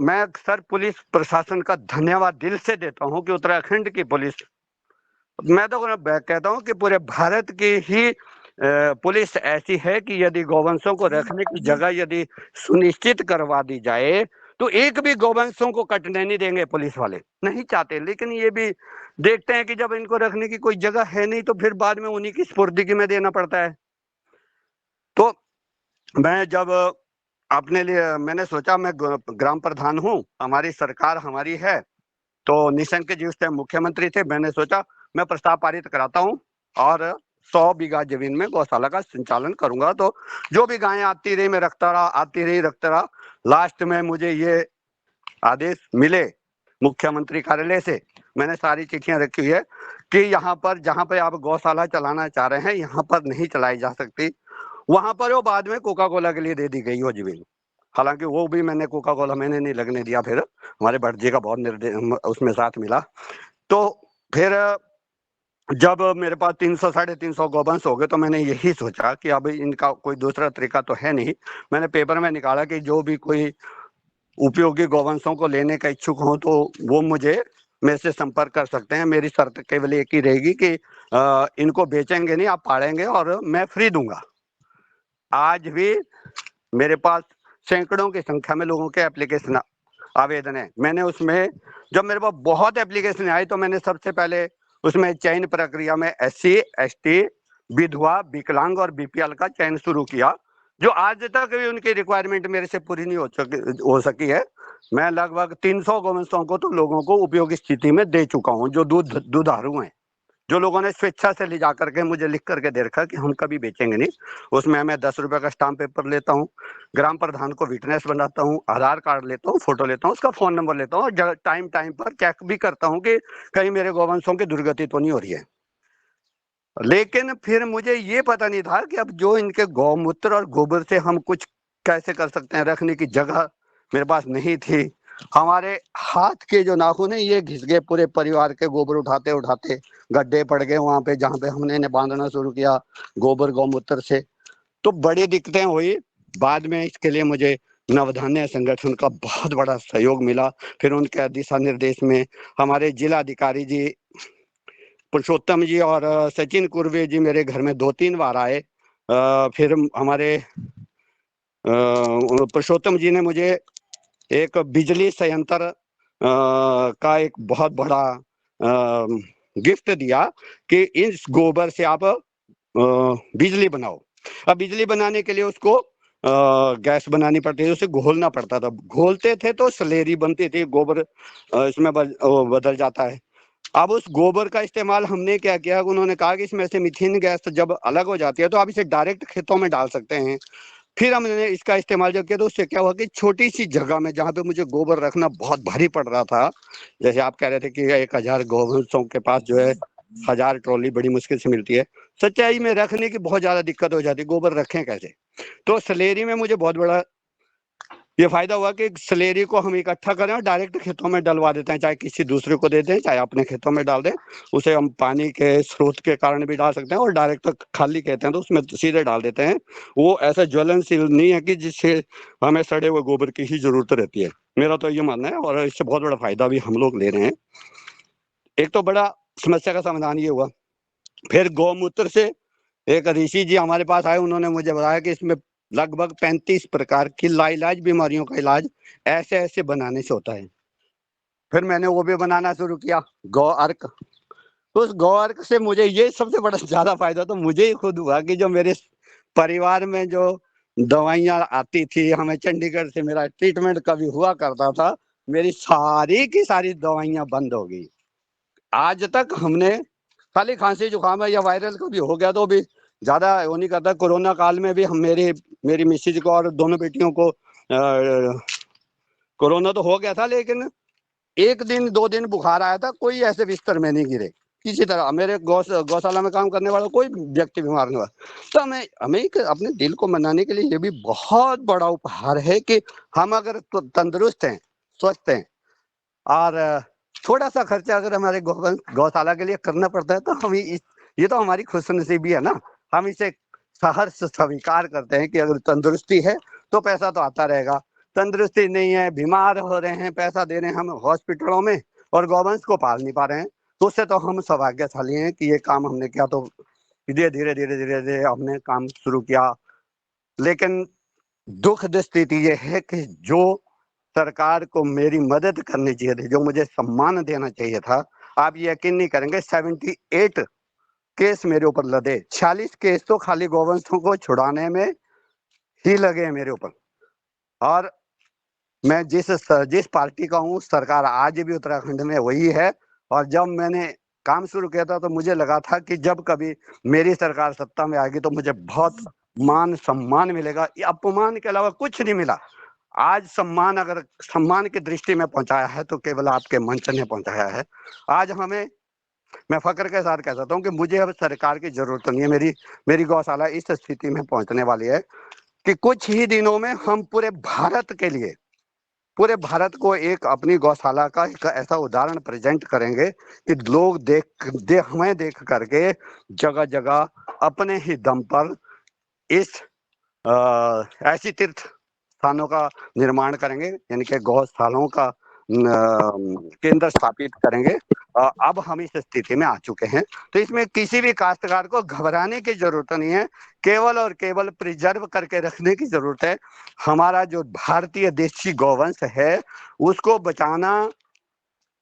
मैं सर पुलिस प्रशासन का धन्यवाद दिल से देता हूं कि उत्तराखंड की पुलिस मैं तो कहता हूँ कि पूरे भारत की ही पुलिस ऐसी है कि यदि गौवंशों को रखने की जगह यदि सुनिश्चित करवा दी जाए तो एक भी गौवंशों को कटने नहीं देंगे पुलिस वाले, नहीं चाहते। लेकिन ये भी देखते हैं कि जब इनको रखने की कोई जगह है नहीं तो फिर बाद में उन्हीं की स्पुर्दगी में देना पड़ता है। तो मैं जब अपने लिए मैंने सोचा मैं ग्राम प्रधान हूँ, हमारी सरकार हमारी है, तो निशंक जी उस टाइम मुख्यमंत्री थे। मैंने सोचा मैं प्रस्ताव पारित कराता हूँ और 100 बीघा जमीन में गौशाला का संचालन करूंगा। तो जो भी गायें आती रही मैं रखता रहा, आती रही रखता रहा। लास्ट में मुझे ये आदेश मिले मुख्यमंत्री कार्यालय से, मैंने सारी चिट्ठियां रखी हुई है कि यहाँ पर जहाँ पे आप गौशाला चलाना चाह रहे हैं यहाँ पर नहीं चलाई जा सकती। वहां पर वो बाद में कोका कोला के लिए दे दी गई वो जमीन। हालांकि वो भी मैंने कोका कोला मैंने नहीं लगने दिया, फिर हमारे भट्ट जी का बहुत निर्देश उसमें साथ मिला। तो फिर जब मेरे पास 300 साढ़े 300 गौवंश हो गए तो मैंने यही सोचा कि अब इनका कोई दूसरा तरीका तो है नहीं। मैंने पेपर में निकाला कि जो भी कोई उपयोगी गौवंशों को लेने का इच्छुक हो तो वो मुझे मेरे से संपर्क कर सकते हैं। मेरी शर्त केवल एक ही रहेगी कि इनको बेचेंगे नहीं, आप पालेंगे और मैं फ्री दूंगा। आज भी मेरे पास सैकड़ों की संख्या में लोगों के एप्लीकेशन आवेदन है। मैंने उसमें जब मेरे पास बहुत एप्लीकेशन आई तो मैंने सबसे पहले उसमें चयन प्रक्रिया में SC ST विधवा विकलांग और BPL का चयन शुरू किया, जो आज तक भी उनकी रिक्वायरमेंट मेरे से पूरी नहीं हो सकी है। मैं लगभग 300 गौवंशों को तो लोगों को उपयोगी स्थिति में दे चुका हूँ जो दुधारू हैं, जो लोगों ने स्वेच्छा से ले जा करके मुझे लिख करके दे रखा कि हम कभी बेचेंगे नहीं। उसमें मैं 10 रुपए का स्टाम्प पेपर लेता हूँ, ग्राम प्रधान को विटनेस बनाता हूँ, आधार कार्ड लेता हूँ, फोटो लेता हूँ, उसका फोन नंबर लेता हूँ और टाइम टाइम पर चेक भी करता हूँ कि कहीं मेरे गौवंशों की दुर्गति तो नहीं हो रही है। लेकिन फिर मुझे ये पता नहीं था कि अब जो इनके गौमूत्र और गोबर से हम कुछ कैसे कर सकते हैं, रखने की जगह मेरे पास नहीं थी। हमारे हाथ के जो नाखून है ये घिस गए, पूरे परिवार के गोबर उठाते उठाते गड्ढे पड़ गए वहां पे जहाँ पे हमने इन्हें बांधना शुरू किया गोबर गौमूत्र से। तो बड़ी दिक्कतें हुई। बाद में इसके लिए मुझे नवधान्य संगठन का बहुत बड़ा सहयोग मिला। फिर उनके दिशा निर्देश में हमारे जिला अधिकारी जी पुरुषोत्तम जी और सचिन कुर्वे जी मेरे घर में 2-3 बार आए। फिर हमारे पुरुषोत्तम जी ने मुझे एक बिजली संयंत्र का एक बहुत बड़ा गिफ्ट दिया कि इस गोबर से आप बिजली बनाओ। अब बिजली बनाने के लिए उसको गैस बनानी पड़ती थी, उसे घोलना पड़ता था। घोलते थे तो स्लेरी बनती थी, गोबर इसमें बदल जाता है। अब उस गोबर का इस्तेमाल हमने क्या किया, उन्होंने कहा कि इसमें से मीथेन गैस जब अलग हो जाती है तो आप इसे डायरेक्ट खेतों में डाल सकते हैं। फिर हमने इसका इस्तेमाल जब किया तो उससे क्या हुआ कि छोटी सी जगह में जहाँ पे मुझे गोबर रखना बहुत भारी पड़ रहा था, जैसे आप कह रहे थे कि 1000 गौवंशों के पास जो है 1000 ट्रॉली बड़ी मुश्किल से मिलती है, सच्चाई में रखने की बहुत ज्यादा दिक्कत हो जाती है, गोबर रखें कैसे। तो स्लेरी में मुझे बहुत बड़ा ये फायदा हुआ कि स्लेरी को हम इकट्ठा करें और डायरेक्ट खेतों में डलवा देते हैं, चाहे किसी दूसरे को दे दें चाहे अपने खेतों में डाल दें। उसे हम पानी के स्रोत के कारण भी डाल सकते हैं और डायरेक्ट खाली कहते हैं तो उसमें सीधे डाल देते हैं। वो ऐसा ज्वलनशील नहीं है कि जिससे हमें सड़े हुए गोबर की ही जरूरत रहती है। मेरा तो ये मानना है और इससे बहुत बड़ा फायदा भी हम लोग ले रहे हैं। एक तो बड़ा समस्या का समाधान ये हुआ। फिर गौमूत्र से एक ऋषि जी हमारे पास आए, उन्होंने मुझे बताया कि इसमें लगभग 35 प्रकार की लाइलाज बीमारियों का इलाज ऐसे ऐसे बनाने से होता है। फिर मैंने वो भी बनाना शुरू किया, गौ अर्क। तो उस गौ अर्क से मुझे ये सबसे बड़ा ज्यादा फायदा तो मुझे ही खुद हुआ कि जो मेरे परिवार में जो दवाइयाँ आती थी, हमें चंडीगढ़ से मेरा ट्रीटमेंट कभी हुआ करता था, मेरी सारी की सारी दवाइयाँ बंद हो गई। आज तक हमने खाली खांसी जुकाम है या वायरल कभी हो गया तो भी ज्यादा वो नहीं करता। कोरोना काल में भी हम मेरी मिसेज को और दोनों बेटियों को कोरोना तो हो गया था, लेकिन 1 दिन 2 दिन बुखार आया था, कोई ऐसे बिस्तर में नहीं गिरे किसी तरह। मेरे गौशाला में काम करने वाला कोई व्यक्ति बीमार नहीं हुआ। तो हमें अपने दिल को मनाने के लिए ये भी बहुत बड़ा उपहार है कि हम अगर तंदुरुस्त हैं, स्वस्थ हैं और थोड़ा सा खर्चा अगर हमारे गौशाला के लिए करना पड़ता है तो हम ये तो हमारी खुशनसीबी है ना। हम इसे सहर्ष स्वीकार करते हैं कि अगर तंदुरुस्ती है तो पैसा तो आता रहेगा, तंदुरुस्ती नहीं है, बीमार हो रहे हैं, पैसा दे रहे हैं हम हॉस्पिटलों में और गौवंश को पाल नहीं पा रहे हैं, तो उससे तो हम सौभाग्यशाली हैं कि ये काम हमने किया। तो धीरे धीरे धीरे धीरे धीरे हमने काम शुरू किया। लेकिन दुखद स्थिति ये है कि जो सरकार को मेरी मदद करनी चाहिए थी, जो मुझे सम्मान देना चाहिए था, आप यकीन नहीं करेंगे 78 केस मेरे ऊपर लदे। 46 केस तो खाली गौवंशों को छुड़ाने में ही लगे हैं मेरे ऊपर। और मैं जिस पार्टी का हूँ, सरकार आज भी उत्तराखंड में वही है। और जब मैंने काम शुरू किया था तो मुझे लगा था कि जब कभी मेरी सरकार सत्ता में आएगी तो मुझे बहुत मान सम्मान मिलेगा। ये अपमान के अलावा कुछ नहीं मिला। आज सम्मान अगर सम्मान की दृष्टि में पहुंचाया है तो केवल आपके मंच ने पहुंचाया है। आज मैं फक्र के साथ कह सकता हूँ कि मुझे अब सरकार की जरूरत नहीं है। मेरी गौशाला इस स्थिति में पहुंचने वाली है कि कुछ ही दिनों में हम पूरे भारत को एक अपनी गौशाला का एक ऐसा उदाहरण प्रेजेंट करेंगे कि लोग हमें देख करके जगह जगह अपने ही दम पर इस ऐसी तीर्थ स्थानों का निर्माण करेंगे, यानी कि गौशालाओं का केंद्र स्थापित करेंगे। अब हम इस स्थिति में आ चुके हैं। तो इसमें किसी भी काश्तकार को घबराने की जरूरत नहीं है, केवल और केवल प्रिजर्व करके रखने की जरूरत है। हमारा जो भारतीय देशी गौवंश है उसको बचाना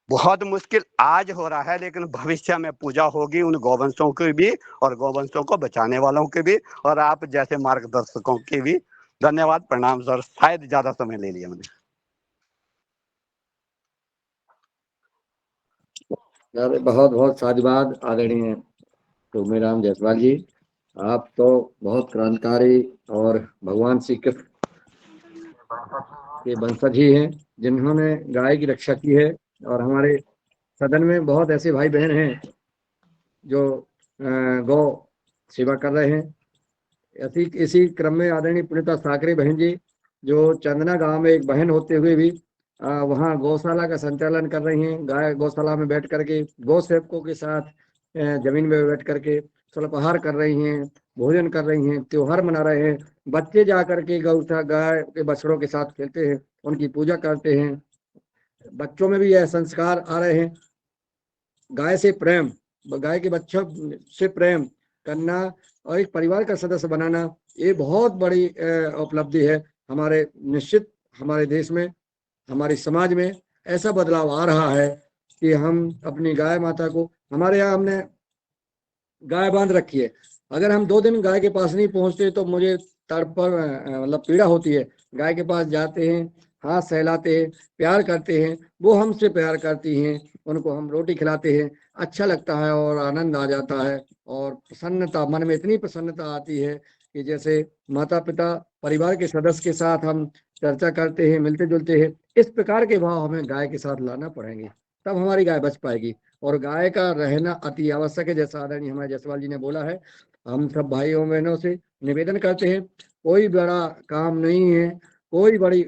बहुत मुश्किल आज हो रहा है, लेकिन भविष्य में पूजा होगी उन गौवंशों की भी और गौवंशों को बचाने वालों की भी, और आप जैसे मार्गदर्शकों की भी। धन्यवाद, प्रणाम सर। शायद ज्यादा समय ले लिया मैंने। बहुत बहुत साधुवाद आदरणीय टोमेराम जायसवाल जी। आप तो बहुत क्रांतिकारी और भगवान श्री कृष्ण के वंशज ही हैं जिन्होंने गाय की रक्षा की है। और हमारे सदन में बहुत ऐसे भाई बहन हैं जो गौ सेवा कर रहे हैं। इसी क्रम में आदरणीय पुनीता साकरे बहन जी, जो चंदना गांव में एक बहन होते हुए भी वहाँ गौशाला का संचालन कर रही हैं। गाय गौशाला में बैठ करके गौ सेवकों के साथ जमीन में बैठ करके स्वल्पाहार कर रही हैं, भोजन कर रही हैं, त्योहार मना रहे हैं। बच्चे जा करके गाय के बछड़ों के साथ खेलते हैं, उनकी पूजा करते हैं। बच्चों में भी यह संस्कार आ रहे हैं। गाय से प्रेम, गाय के बच्चों से प्रेम करना और एक परिवार का सदस्य बनाना, ये बहुत बड़ी उपलब्धि है। निश्चित हमारे देश में, हमारे समाज में ऐसा बदलाव आ रहा है कि हम अपनी गाय माता को, हमारे यहाँ हमने गाय बांध रखी है। अगर हम 2 दिन गाय के पास नहीं पहुंचते तो मुझे मतलब पीड़ा होती है। गाय के पास जाते हैं, हाथ सहलाते हैं, प्यार करते हैं, वो हमसे प्यार करती हैं, उनको हम रोटी खिलाते हैं, अच्छा लगता है और आनंद आ जाता है। और प्रसन्नता, मन में इतनी प्रसन्नता आती है कि जैसे माता पिता परिवार के सदस्य के साथ हम चर्चा करते हैं, मिलते जुलते हैं। इस प्रकार के भाव हमें गाय के साथ लाना पड़ेंगे, तब हमारी गाय बच पाएगी। और गाय का रहना अति आवश्यक है, जैसा आदरणीय हमारे जायसवाल जी ने बोला है। हम सब भाइयों बहनों से निवेदन करते हैं, कोई बड़ा काम नहीं है, कोई बड़ी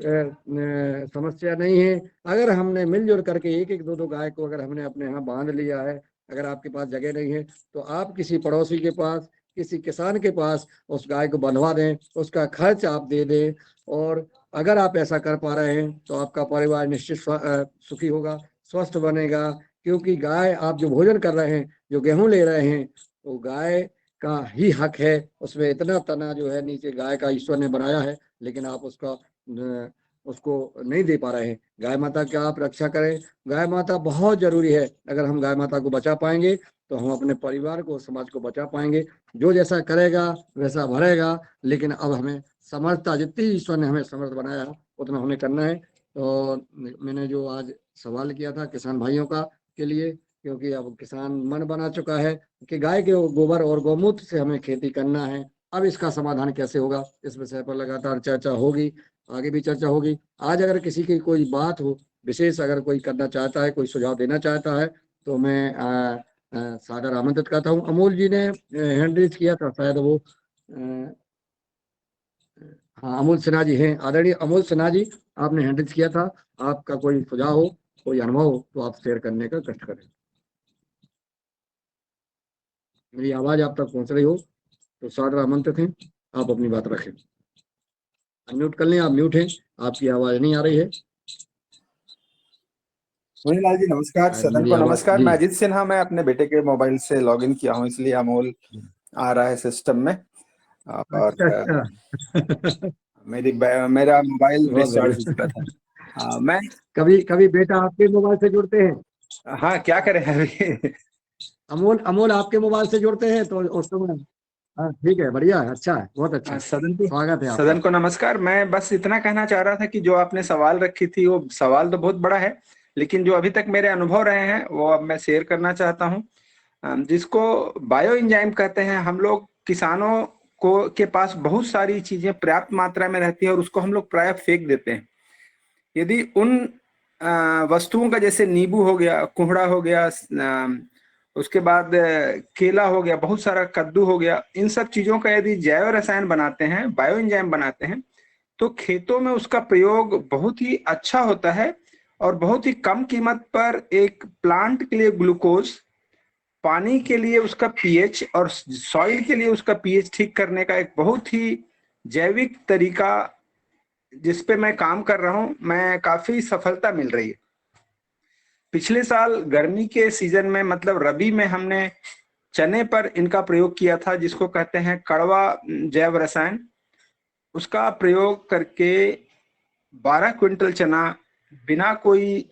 समस्या नहीं है। अगर हमने मिलजुल करके एक एक दो दो गाय को अगर हमने अपने यहाँ बांध लिया है, अगर आपके पास जगह नहीं है तो आप किसी पड़ोसी के पास, किसी किसान के पास उस गाय को बंधवा दें, उसका खर्च आप दे दें। और अगर आप ऐसा कर पा रहे हैं तो आपका परिवार निश्चित सुखी होगा, स्वस्थ बनेगा। क्योंकि गाय, आप जो भोजन कर रहे हैं, जो गेहूं ले रहे हैं, वो गाय का ही हक है। उसमें इतना तना जो है नीचे गाय का ईश्वर ने बनाया है, लेकिन आप उसको नहीं दे पा रहे हैं। गाय माता की आप रक्षा करें। गाय माता बहुत जरूरी है। अगर हम गाय माता को बचा पाएंगे तो हम अपने परिवार को, समाज को बचा पाएंगे। जो जैसा करेगा वैसा भरेगा, लेकिन अब हमें समर्थता, जितनी ईश्वर ने हमें समर्थ बनाया उतना हमें करना है। तो मैंने जो आज सवाल किया था किसान भाइयों का के लिए, क्योंकि अब किसान मन बना चुका है कि गाय के गोबर और गौमूत्र से हमें खेती करना है। अब इसका समाधान कैसे होगा, इस विषय पर लगातार चर्चा होगी, आगे भी चर्चा होगी। आज अगर किसी की कोई बात हो विशेष, अगर कोई करना चाहता है, कोई सुझाव देना चाहता है, तो मैं सादर आमंत्रित करता हूँ। अमोल जी ने हैंड रेज किया था, शायद वो हाँ, अमोल सिन्हा जी हैं। आदरणीय अमोल सिन्हा जी, आपने हैंड रेज किया था। आपका कोई सुझाव हो, कोई अनुभव हो तो आप शेयर करने का कष्ट करें। मेरी आवाज आप तक पहुंच रही हो तो सादर आमंत्रित हैं, आप अपनी बात रखें। अनम्यूट कर लें, आप म्यूट हैं, आपकी आवाज नहीं आ रही है। मुनीलाल जी नमस्कार, शायद सदन मेरी को आवाज नमस्कार। जी। मैं अजीत सिन्हा, मैं अपने बेटे के मोबाइल से लॉगिन किया हूं, इसलिए अमोल आ रहा है सिस्टम में। और अच्छा अच्छा। मेरा मोबाइल बहुत डिस्चार्ज हो बढ़िया। चुका था। मैं कभी कभी बेटा आपके मोबाइल से जुड़ते हैं? हाँ, क्या करें अभी। अमोल अमोल आपके मोबाइल से जुड़ते हैं तो उस समय। हाँ ठीक है, बढ़िया है, अच्छा है, बहुत अच्छा है। स्वागत है आपका। सदन को नमस्कार। मैं बस इतना कहना चाह रहा था कि जो आपने सवाल रखी थी वो सवाल तो बहुत बड़ा है, लेकिन जो अभी तक मेरे अनुभव रहे हैं वो अब मैं शेयर करना चाहता हूँ। जिसको बायो एंजाइम कहते हैं, हम लोग किसानों को के पास बहुत सारी चीजें पर्याप्त मात्रा में रहती है और उसको हम लोग प्राय फेंक देते हैं। यदि उन वस्तुओं का, जैसे नींबू हो गया, कोहड़ा हो गया, उसके बाद केला हो गया, बहुत सारा कद्दू हो गया, इन सब चीजों का यदि जैव रसायन बनाते हैं, बायो एंजाइम बनाते हैं, तो खेतों में उसका प्रयोग बहुत ही अच्छा होता है और बहुत ही कम कीमत पर एक प्लांट के लिए ग्लूकोज, पानी के लिए उसका पीएच और सॉइल के लिए उसका पीएच ठीक करने का एक बहुत ही जैविक तरीका जिस पे मैं काम कर रहा हूं, मैं काफी सफलता मिल रही है। पिछले साल गर्मी के सीजन में, मतलब रबी में, हमने चने पर इनका प्रयोग किया था, जिसको कहते हैं कड़वा जैव रसायन। उसका प्रयोग करके 12 क्विंटल चना बिना कोई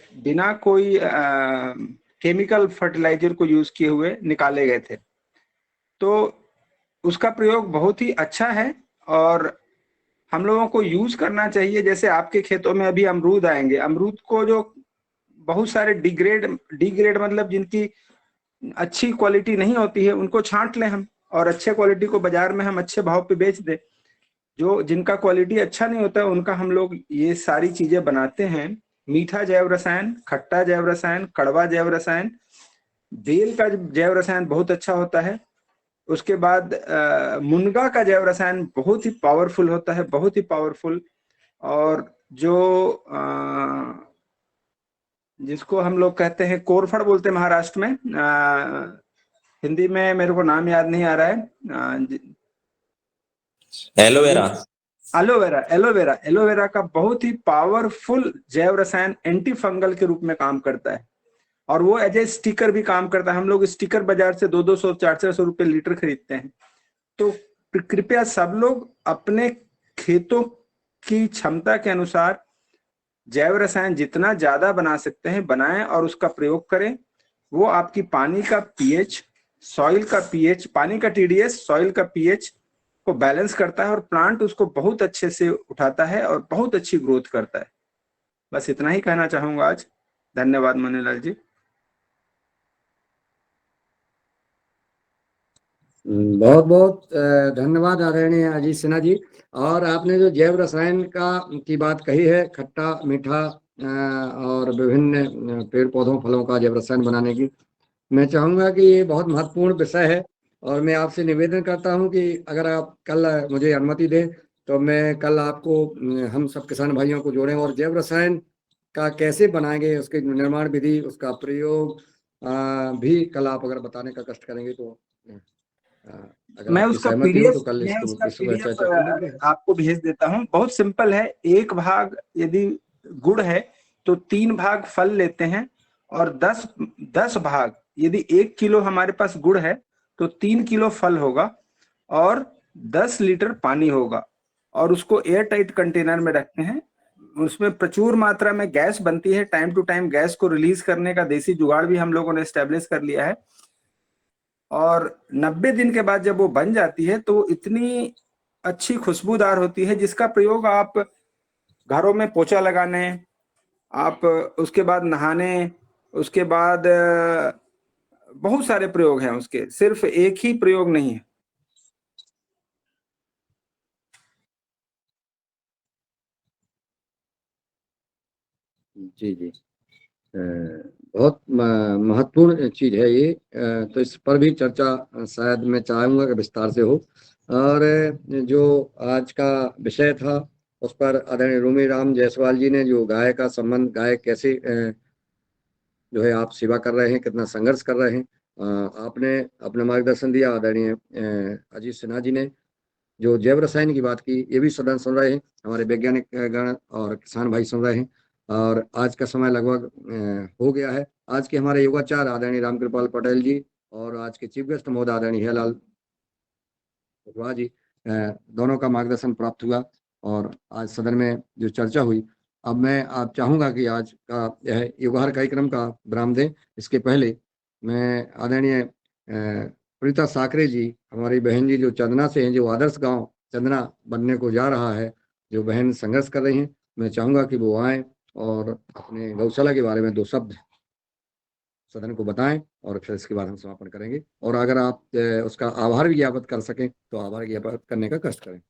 केमिकल फर्टिलाइजर को यूज किए हुए निकाले गए थे। तो उसका प्रयोग बहुत ही अच्छा है और हम लोगों को यूज करना चाहिए। जैसे आपके खेतों में अभी अमरूद आएंगे, अमरूद को जो बहुत सारे डिग्रेड मतलब जिनकी अच्छी क्वालिटी नहीं होती है, उनको छांट लें हम और अच्छे क्वालिटी को बाजार में हम अच्छे भाव पे बेच दें। जो जिनका क्वालिटी अच्छा नहीं होता है उनका हम लोग ये सारी चीजें बनाते हैं। मीठा जैव रसायन, खट्टा जैव रसायन, कड़वा जैव रसायन, बेल का जैव रसायन बहुत अच्छा होता है। उसके बाद मुनगा का जैव रसायन बहुत ही पावरफुल होता है, बहुत ही पावरफुल। और जो जिसको हम लोग कहते हैं कोरफड़ बोलते हैं महाराष्ट्र में, हिंदी में मेरे को नाम याद नहीं आ रहा है। एलोवेरा। एलोवेरा एलोवेरा एलोवेरा का बहुत ही पावरफुल जैव रसायन एंटी फंगल के रूप में काम करता है और वो एज ए स्टिकर भी काम करता है। हम लोग स्टिकर बाजार से 200-200 400 रुपए लीटर खरीदते हैं। तो कृपया सब लोग अपने खेतों की क्षमता के अनुसार जैव रसायन जितना ज्यादा बना सकते हैं बनाएं और उसका प्रयोग करें। वो आपकी पानी का पीएच, सॉइल का पीएच, पानी का टीडीएस, सॉइल का पीएच को बैलेंस करता है और प्लांट उसको बहुत अच्छे से उठाता है और बहुत अच्छी ग्रोथ करता है। बस इतना ही कहना चाहूंगा आज। धन्यवाद मनीलाल जी। बहुत बहुत धन्यवाद आदरणीय अजीत सिन्हा जी। और आपने जो जैव रसायन की बात कही है, खट्टा मीठा और विभिन्न पेड़ पौधों फलों का जैव रसायन बनाने की, मैं चाहूंगा कि ये बहुत महत्वपूर्ण विषय है और मैं आपसे निवेदन करता हूं कि अगर आप कल मुझे अनुमति दें तो मैं कल आपको, हम सब किसान भाइयों को जोड़ें और जैव रसायन का कैसे बनाएंगे, उसके निर्माण विधि, उसका प्रयोग भी कल आप अगर बताने का कष्ट करेंगे तो अगर मैं आपकी उसका सहमति हो पीडीएफ तो कल मैं उसका इस पर पीडीएफ चर्चा कर लेंगे। आपको भेज देता हूँ। बहुत सिंपल है। एक भाग यदि गुड़ है तो 3 भाग फल लेते हैं और 10 भाग, यदि 1 किलो हमारे पास गुड़ है तो 3 किलो फल होगा और 10 लीटर पानी होगा और उसको एयर टाइट कंटेनर में रखते हैं। उसमें प्रचुर मात्रा में गैस बनती है। टाइम टू टाइम गैस को रिलीज करने का देसी जुगाड़ भी हम लोगों ने एस्टेब्लिश कर लिया है और 90 दिन के बाद जब वो बन जाती है तो इतनी अच्छी खुशबूदार होती है जिसका प्रयोग आप घरों में पोछा लगाने, आप उसके बाद नहाने, उसके बाद बहुत सारे प्रयोग हैं उसके, सिर्फ एक ही प्रयोग नहीं है। जी जी, बहुत महत्वपूर्ण चीज है ये। तो इस पर भी चर्चा शायद मैं चाहूंगा कि विस्तार से हो। और जो आज का विषय था उस पर आदरणीय रूमी राम जायसवाल जी ने जो गाय का संबंध, गाय कैसे जो है आप सेवा कर रहे हैं, कितना संघर्ष कर रहे हैं, आपने अपना मार्गदर्शन दिया। आदरणीय अजीत सिन्हा जी ने जो जैव रसायन की बात की, ये भी सदन सुन रहे हैं, हमारे वैज्ञानिक गण और किसान भाई सुन रहे हैं। और आज का समय लगभग हो गया है। आज के हमारे योगाचार्य आदरणीय रामकृपाल पटेल जी और आज के चीफ गेस्ट महोदय आदरणीय हेलाल जी, दोनों का मार्गदर्शन प्राप्त हुआ और आज सदन में जो चर्चा हुई, अब मैं आप चाहूंगा कि आज का यह योगाहार कार्यक्रम का विराम दें। इसके पहले मैं आदरणीय प्रीता साकरे जी, हमारी बहन जी जो चंदना से हैं, जो आदर्श गांव चंदना बनने को जा रहा है, जो बहन संघर्ष कर रही हैं, मैं चाहूंगा कि वो आए और अपने गौशाला के बारे में 2 शब्द सदन को बताएं और फिर इसके बाद हम समापन करेंगे। और अगर आप उसका आभार भी ज्ञापित कर सकें तो आभार ज्ञापित करने का कष्ट करें।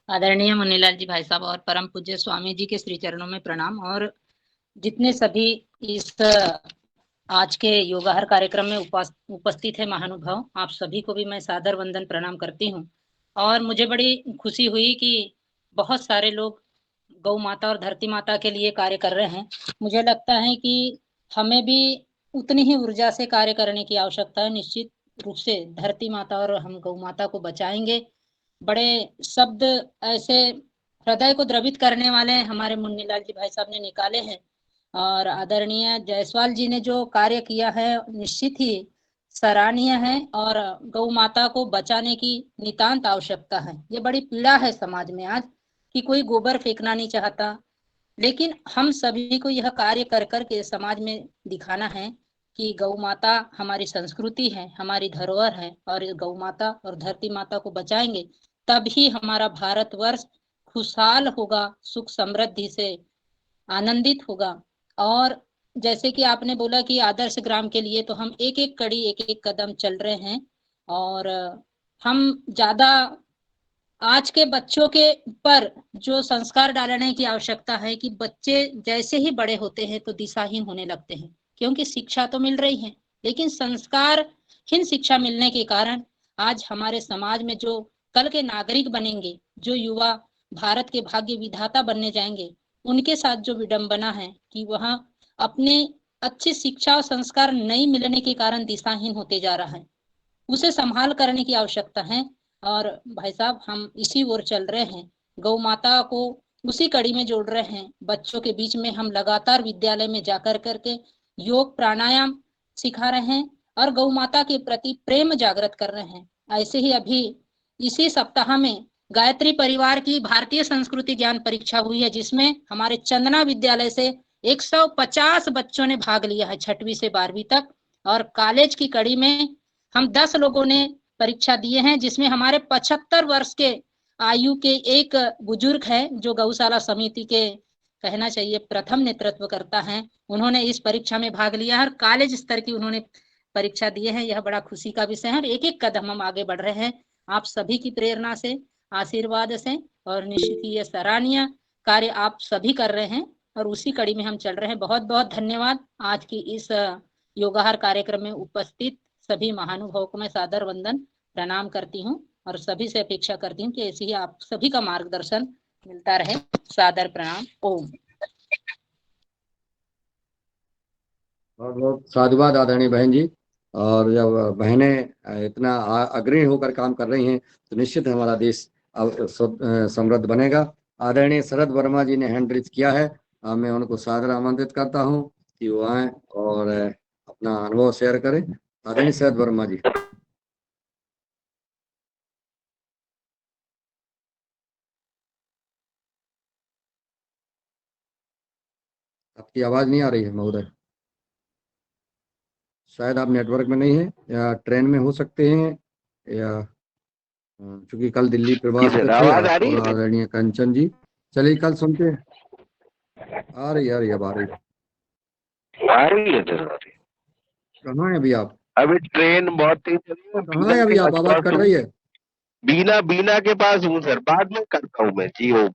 आदरणीय मुन्नीलाल जी भाई साहब और परम पूज्य स्वामी जी के श्री चरणों में प्रणाम। और जितने सभी इस आज के योगाहार कार्यक्रम में उपस्थित है महानुभाव, आप सभी को भी मैं सादर वंदन प्रणाम करती हूँ। और मुझे बड़ी खुशी हुई कि बहुत सारे लोग गौ माता और धरती माता के लिए कार्य कर रहे हैं। मुझे लगता है कि हमें भी उतनी ही ऊर्जा से कार्य करने की आवश्यकता है। निश्चित रूप से धरती माता और हम गौ माता को बचाएंगे। बड़े शब्द ऐसे हृदय को द्रवित करने वाले हमारे मुन्नीलाल जी भाई साहब ने निकाले हैं। और आदरणीय जायसवाल जी ने जो कार्य किया है निश्चित ही सराहनीय है और गौ माता को बचाने की नितांत आवश्यकता है। ये बड़ी पीड़ा है समाज में आज कि कोई गोबर फेंकना नहीं चाहता, लेकिन हम सभी को यह कार्य कर कर के समाज में दिखाना है कि गौ माता हमारी संस्कृति है, हमारी धरोहर है और गौ माता और धरती माता को बचाएंगे तभी हमारा भारतवर्ष खुशहाल होगा, सुख समृद्धि से आनंदित होगा। और जैसे कि आपने बोला कि आदर्श ग्राम के लिए तो हम एक एक कड़ी एक एक कदम चल रहे हैं और हम ज्यादा आज के बच्चों के ऊपर जो संस्कार डालने की आवश्यकता है कि बच्चे जैसे ही बड़े होते हैं तो दिशाहीन होने लगते हैं, क्योंकि शिक्षा तो मिल रही है लेकिन संस्कारहीन शिक्षा मिलने के कारण आज हमारे समाज में जो कल के नागरिक बनेंगे, जो युवा भारत के भाग्य विधाता बनने जाएंगे, उनके साथ जो विडंबना है कि वह अपने अच्छी शिक्षा और संस्कार नहीं मिलने के कारण दिशाहीन होते जा रहा है, उसे संभाल करने की आवश्यकता है। और भाई साहब हम इसी ओर चल रहे हैं, गौ माता को उसी कड़ी में जोड़ रहे हैं। बच्चों के बीच में हम लगातार विद्यालय में जाकर करके योग प्राणायाम सिखा रहे हैं और गौ माता के प्रति प्रेम जागृत कर रहे हैं। ऐसे ही अभी इसी सप्ताह में गायत्री परिवार की भारतीय संस्कृति ज्ञान परीक्षा हुई है, जिसमें हमारे चंदना विद्यालय से 150 बच्चों ने भाग लिया है 6वीं से 12वीं तक। और कॉलेज की कड़ी में हम 10 लोगों ने परीक्षा दिए हैं, जिसमें हमारे 75 वर्ष के आयु के एक बुजुर्ग है जो गौशाला समिति के कहना चाहिए प्रथम नेतृत्व करता है। उन्होंने इस परीक्षा में भाग लिया है और कॉलेज स्तर की उन्होंने परीक्षा दिए हैं। यह बड़ा खुशी का विषय है और एक एक कदम हम आगे बढ़ रहे हैं आप सभी की प्रेरणा से, आशीर्वाद से। और निश्चित ही ये सराहनीय कार्य आप सभी कर रहे हैं और उसी कड़ी में हम चल रहे हैं। बहुत बहुत धन्यवाद। आज की इस योगाहार कार्यक्रम में उपस्थित सभी महानुभावों को मैं सादर वंदन प्रणाम करती हूँ और सभी से अपेक्षा करती हूँ कि ऐसे ही आप सभी का मार्गदर्शन मिलता रहे। सादर प्रणाम। ओम। बहुत बहुत साधुवाद आदरणीय बहन जी। और जब बहनें इतना अग्रणी होकर काम कर रही हैं तो निश्चित हमारा देश अब समृद्ध बनेगा। आदरणीय शरद वर्मा जी ने हैंड रेज किया है, मैं उनको सादर आमंत्रित करता हूं कि वो आए और अपना अनुभव शेयर करें। आदरणीय शरद वर्मा जी। आपकी आवाज नहीं आ रही है महोदय, शायद आप नेटवर्क में नहीं है या ट्रेन में हो सकते हैं, या चूंकि कल दिल्ली प्रवास पे थे और आदरणीय कंचन जी। चलिए कल सुनते हैं। आ रही अब आ रही है कहाँ है अभी आप? अभी ट्रेन बहुत तेज चली है। कहाँ है अभी आप? आवाज कट रही है। बीना के पास हूँ सर, बाद में करता हूँ मैं जी। हो